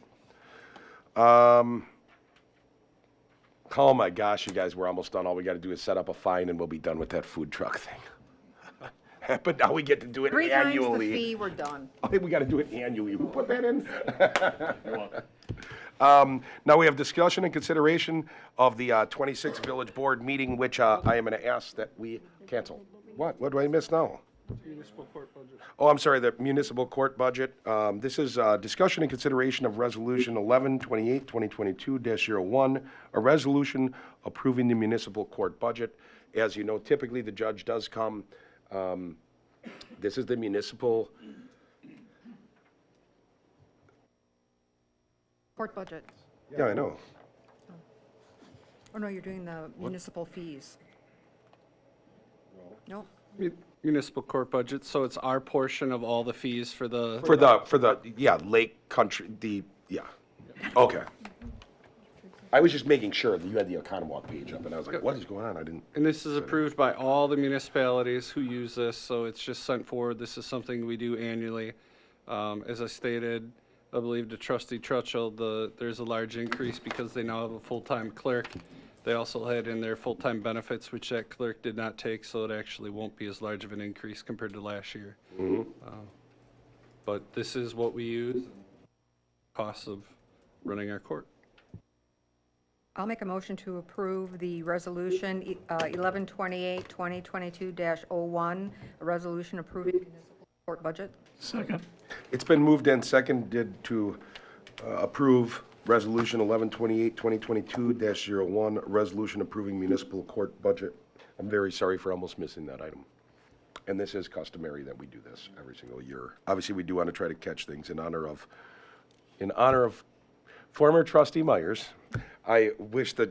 Oh my gosh, you guys, we're almost done. All we gotta do is set up a fine and we'll be done with that food truck thing. But now we get to do it 3 times the annually. fee, we're done. I think we gotta do it annually. We'll put that in. Now we have discussion and consideration of the 26th Village Board meeting, which I am gonna ask that we cancel. What do I miss now? Municipal court budget. Oh, I'm sorry, the municipal court budget. This is discussion and consideration of Resolution 1128, 2022-01, a resolution approving the municipal court budget. As you know, typically the judge does come. This is the municipal, Court budget. yeah, I know. Oh, no, you're doing the municipal fees. No? Municipal court budget, so it's our portion of all the fees for the. For the, yeah, Lake Country, yeah, okay. I was just making sure that you had the Oconomowoc page up, and I was like, what is going on? I didn't. And this is approved by all the municipalities who use this, so it's just sent forward. This is something we do annually. As I stated, I believe to Trustee Trutchell, there's a large increase because they now have a full-time clerk. They also had in their full-time benefits, which that clerk did not take, so it actually won't be as large of an increase compared to last year. But this is what we use, costs of running our court. I'll make a motion to approve the resolution 1128, 2022-01, a resolution approving municipal court budget. Second. It's been moved and seconded to approve Resolution 1128, 2022-01, a resolution approving municipal court budget. I'm very sorry for almost missing that item. And this is customary that we do this every single year. Obviously, we do want to try to catch things in honor of former trustee Myers. I wish that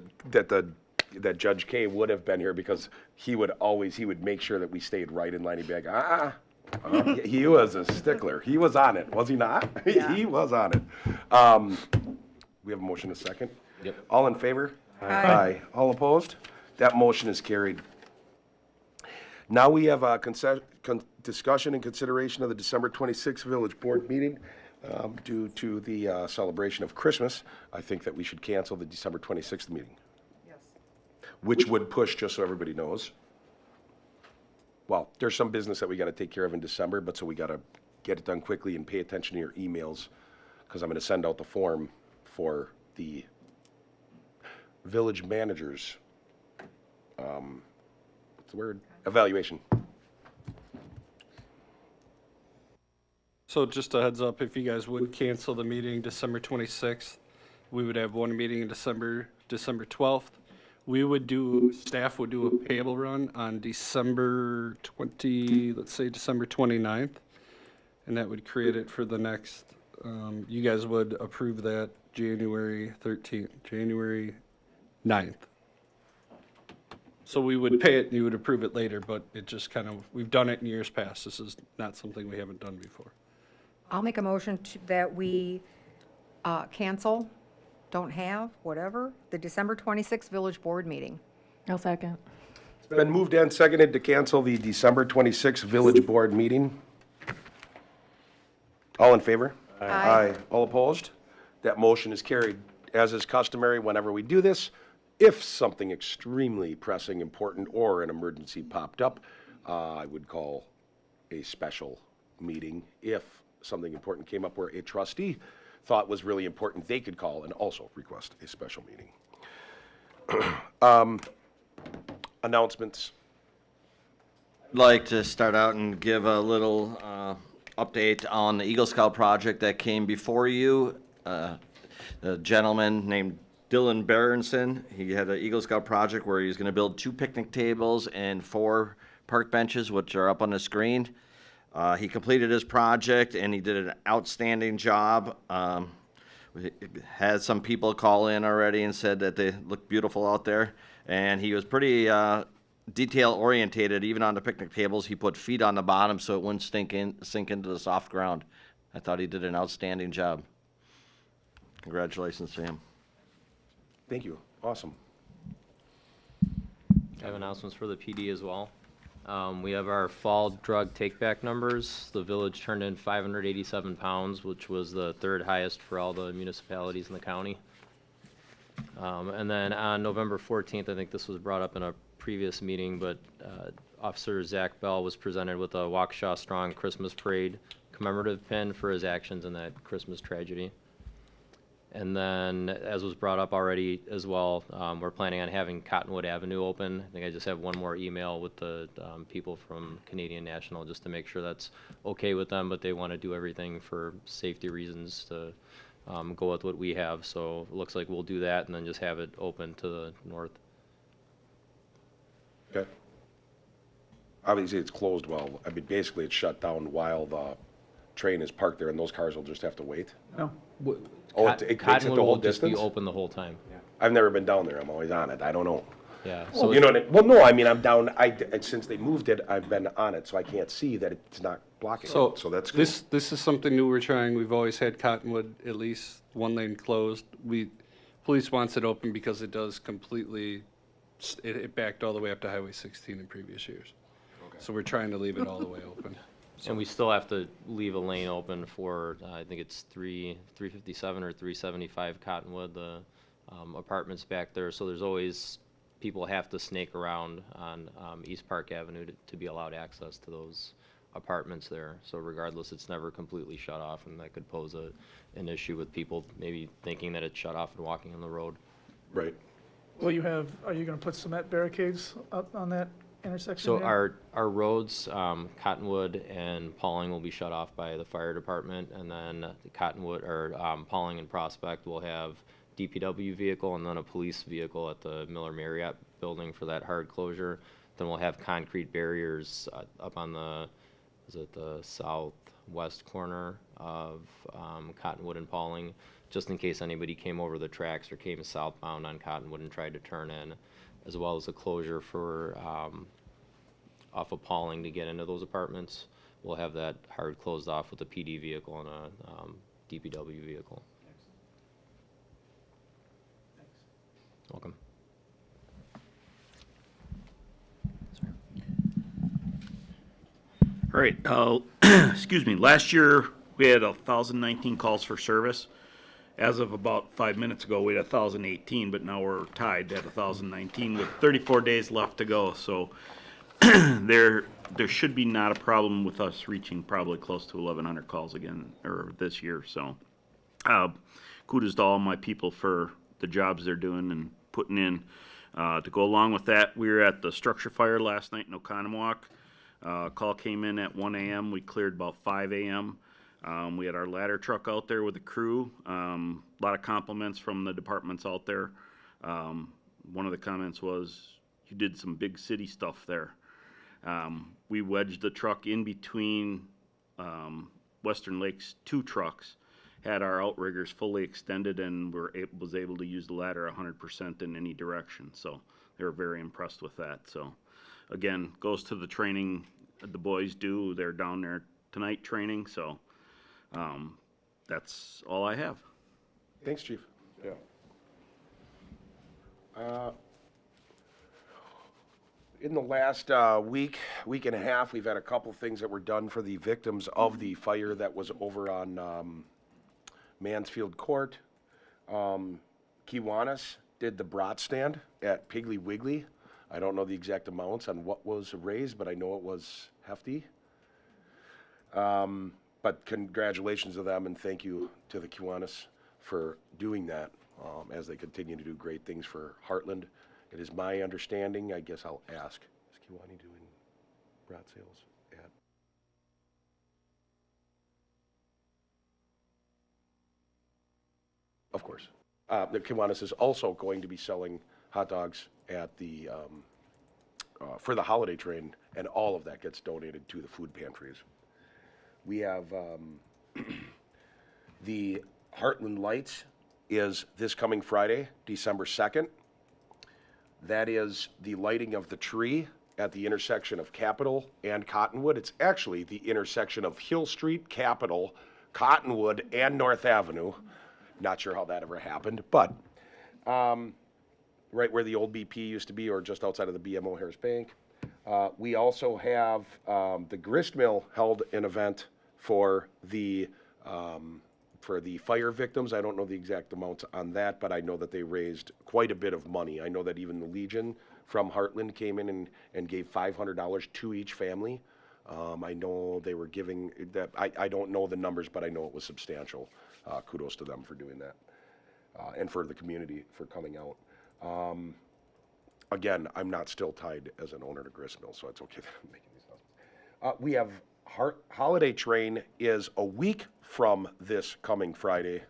Judge Kay would have been here, because he would make sure that we stayed right in line. He'd be like, he was a stickler. He was on it, was he not? Yeah. He was on it. We have a motion, a second? Yep. All in favor? Aye. All opposed? That motion is carried. Now we have a discussion and consideration of the December 26th Village Board meeting. Due to the celebration of Christmas, I think that we should cancel the December 26th meeting. Yes. Which would push, just so everybody knows. Well, there's some business that we got to take care of in December, but so we got to get it done quickly and pay attention to your emails, because I'm going to send out the form for the village managers, what's the word? Evaluation. So just a heads up, if you guys would cancel the meeting December 26th, we would have one meeting in December 12th. Staff would do a payable run on December 29th. And that would create it for the next, you guys would approve that January 9th. So we would pay it and you would approve it later, but it just kind of, we've done it in years past. This is not something we haven't done before. I'll make a motion that we cancel, don't have, whatever, the December 26th Village Board meeting. I'll second. It's been moved and seconded to cancel the December 26th Village Board meeting. All in favor? Aye. All opposed? That motion is carried. As is customary, whenever we do this, if something extremely pressing, important, or an emergency popped up, I would call a special meeting. If something important came up where a trustee thought was really important, they could call and also request a special meeting. Announcements. I'd like to start out and give a little update on the Eagle Scout project that came before you. The gentleman named Dylan Berenson, he had an Eagle Scout project where he's going to build 2 picnic tables and 4 park benches, which are up on the screen. He completed his project and he did an outstanding job. We had some people call in already and said that they look beautiful out there. And he was pretty detail orientated. Even on the picnic tables, he put feet on the bottom so it wouldn't sink into the soft ground. I thought he did an outstanding job. Congratulations to him. Thank you. Awesome. I have announcements for the PD as well. We have our fall drug take-back numbers. The village turned in 587 pounds, which was the 3rd highest for all the municipalities in the county. And then on November 14th, I think this was brought up in a previous meeting, but Officer Zach Bell was presented with a Waukesha Strong Christmas Parade commemorative pin for his actions in that Christmas tragedy. And then, as was brought up already as well, we're planning on having Cottonwood Avenue open. I think I just have one more email with the people from Canadian National just to make sure that's okay with them, but they want to do everything for safety reasons to go with what we have. So it looks like we'll do that and then just have it open to the north. Okay. Obviously, it's closed while, I mean, basically it's shut down while the train is parked there and those cars will just have to wait. No. Oh, it makes it Cottonwood the whole will just be distance? open the whole time. I've never been down there. I'm always on it. I don't know. Yeah. So you know what well, no, I mean, I'm down, since they moved it, I've been on it, so I can't see that it's not blocking So, it. So that's good. this is something new we're trying. We've always had Cottonwood at least one lane closed. Police wants it open because it does completely, it backed all the way up to Highway 16 in previous years. So we're trying to leave it all the way open. And we still have to leave a lane open for, I think it's 357 or 375 Cottonwood, the apartments back there. So there's always, people have to snake around on East Park Avenue to be allowed access to those apartments there. So regardless, it's never completely shut off, and that could pose an issue with people maybe thinking that it's shut off and walking on the road. Right. Well, are you gonna put cement barricades up on that intersection So there? our roads, Cottonwood and Pauling will be shut off by the fire department, and then Cottonwood, or Pauling and Prospect will have DPW vehicle and then a police vehicle at the Miller Marriott building for that hard closure. Then we'll have concrete barriers up on the southwest corner of Cottonwood and Pauling, just in case anybody came over the tracks or came southbound on Cottonwood and tried to turn in, as well as a closure for off of Pauling to get into those apartments. We'll have that hard closed off with a PD vehicle and a DPW vehicle. Welcome. All right, excuse me, last year we had 1,019 calls for service. As of about 5 minutes ago, we had 1,018, but now we're tied at 1,019 with 34 days left to go. So there should be not a problem with us reaching probably close to 1,100 calls again, or this year. So kudos to all my people for the jobs they're doing and putting in. To go along with that, we were at the structure fire last night in Oconomowoc. Call came in at 1 a.m. We cleared about 5 a.m. We had our ladder truck out there with the crew. A lot of compliments from the departments out there. One of the comments was, you did some big city stuff there. We wedged the truck in between Western Lakes 2 trucks, had our outriggers fully extended, and was able to use the ladder 100% in any direction. So they were very impressed with that. So again, goes to the training the boys do. They're down there tonight training. So That's all I have. Thanks, Chief. Yeah. In the last week and a half, we've had a couple things that were done for the victims of the fire that was over on Mansfield Court. Kiwanis did the brat stand at Piggly Wiggly. I don't know the exact amounts on what was raised, but I know it was hefty. But congratulations to them, and thank you to the Kiwanis for doing that as they continue to do great things for Hartland. It is my understanding, I guess I'll ask, is Kiwani doing brat sales at? Of course. The Kiwanis is also going to be selling hot dogs at the, for the holiday train, and all of that gets donated to the food pantries. We have the Hartland Lights is this coming Friday, December 2nd. That is the lighting of the tree at the intersection of Capitol and Cottonwood. It's actually the intersection of Hill Street, Capitol, Cottonwood, and North Avenue. Not sure how that ever happened, but right where the old BP used to be, or just outside of the BMO Harris Bank. We also have the grist mill held an event for the fire victims. I don't know the exact amounts on that, but I know that they raised quite a bit of money. I know that even the Legion from Hartland came in and gave $500 to each family. I know they were giving that. I don't know the numbers, but I know it was substantial. Kudos to them for doing that, and for the community for coming out. Again, I'm not still tied as an owner to grist mill, so it's okay that I'm making these announcements. We have Holiday Train is a week from this coming Friday,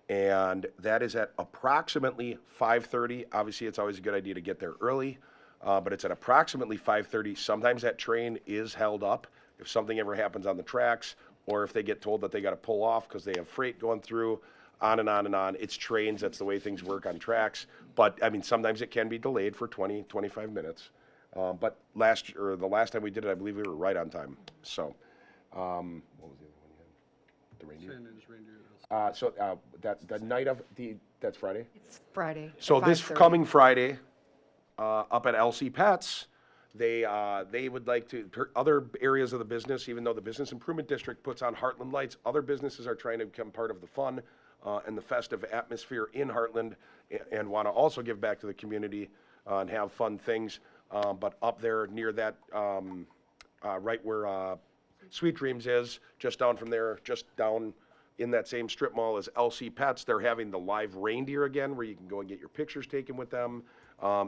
and that is at approximately 5:30. Obviously, it's always a good idea to get there early, but it's at approximately 5:30. Sometimes that train is held up if something ever happens on the tracks, or if they get told that they got to pull off because they have freight going through, on and on and on. It's trains. That's the way things work on tracks. But, I mean, sometimes it can be delayed for 20, 25 minutes. But the last time we did it, I believe we were right on time. So, what was the other one you had? The reindeer? So the night of that's Friday? It's Friday. So at this 5:30. coming Friday, up at LC Pets, they would like to, other areas of the business, even though the Business Improvement District puts on Hartland Lights, other businesses are trying to become part of the fun and the festive atmosphere in Hartland, and want to also give back to the community and have fun things. But up there near that, right where Sweet Dreams is, just down from there, just down in that same strip mall as LC Pets, they're having the live reindeer again, where you can go and get your pictures taken with them.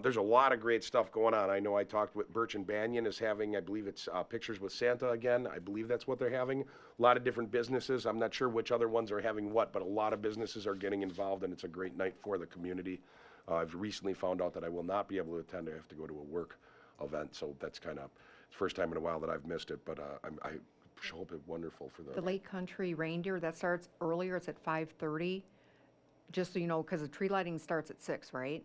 There's a lot of great stuff going on. I know I talked with Birch and Banyan is having, I believe it's Pictures with Santa again. I believe that's what they're having. A lot of different businesses. I'm not sure which other ones are having what, but a lot of businesses are getting involved, and it's a great night for the community. I've recently found out that I will not be able to attend. I have to go to a work event, so that's kind of the first time in a while that I've missed it, but I hope it's wonderful for The Lake Country Reindeer, that starts earlier, it's at 5:30, just so you know, because the tree lighting starts at 6, right?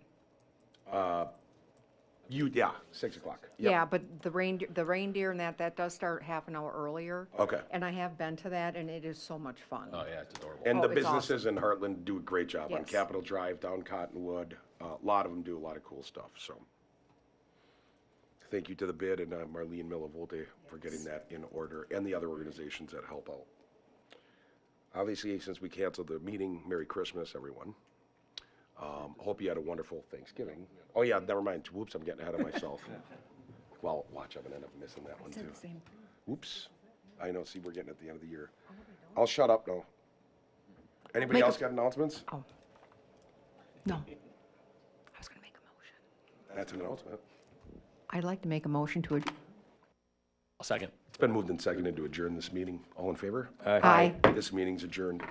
6 o'clock. Yep. Yeah, but the reindeer and that does start half an hour earlier. Okay. And I have been to that, and it is so much fun. Oh, yeah, it's adorable. And Oh, the it's businesses in Heartland do a great job on Yes. Capitol Drive, down Cottonwood. A lot of them do a lot of cool stuff, so. Thank you to the bid and Marlene Milavolte for getting that in order, and the other organizations that help out. Obviously, since we canceled the meeting, Merry Christmas, everyone. Hope you had a wonderful Thanksgiving. Oh, yeah, never mind. Whoops, I'm getting ahead of myself. Well, watch, I'm gonna end up missing that one, too. Whoops. I know, see, we're getting at the end of the year. I'll shut up now. Anybody else got announcements? Oh. No. I was going to make a motion. That's an announcement. I'd like to make a motion to adjourn. I'll second. It's been moved and seconded to adjourn this meeting. All in favor? Aye. This meeting's adjourned.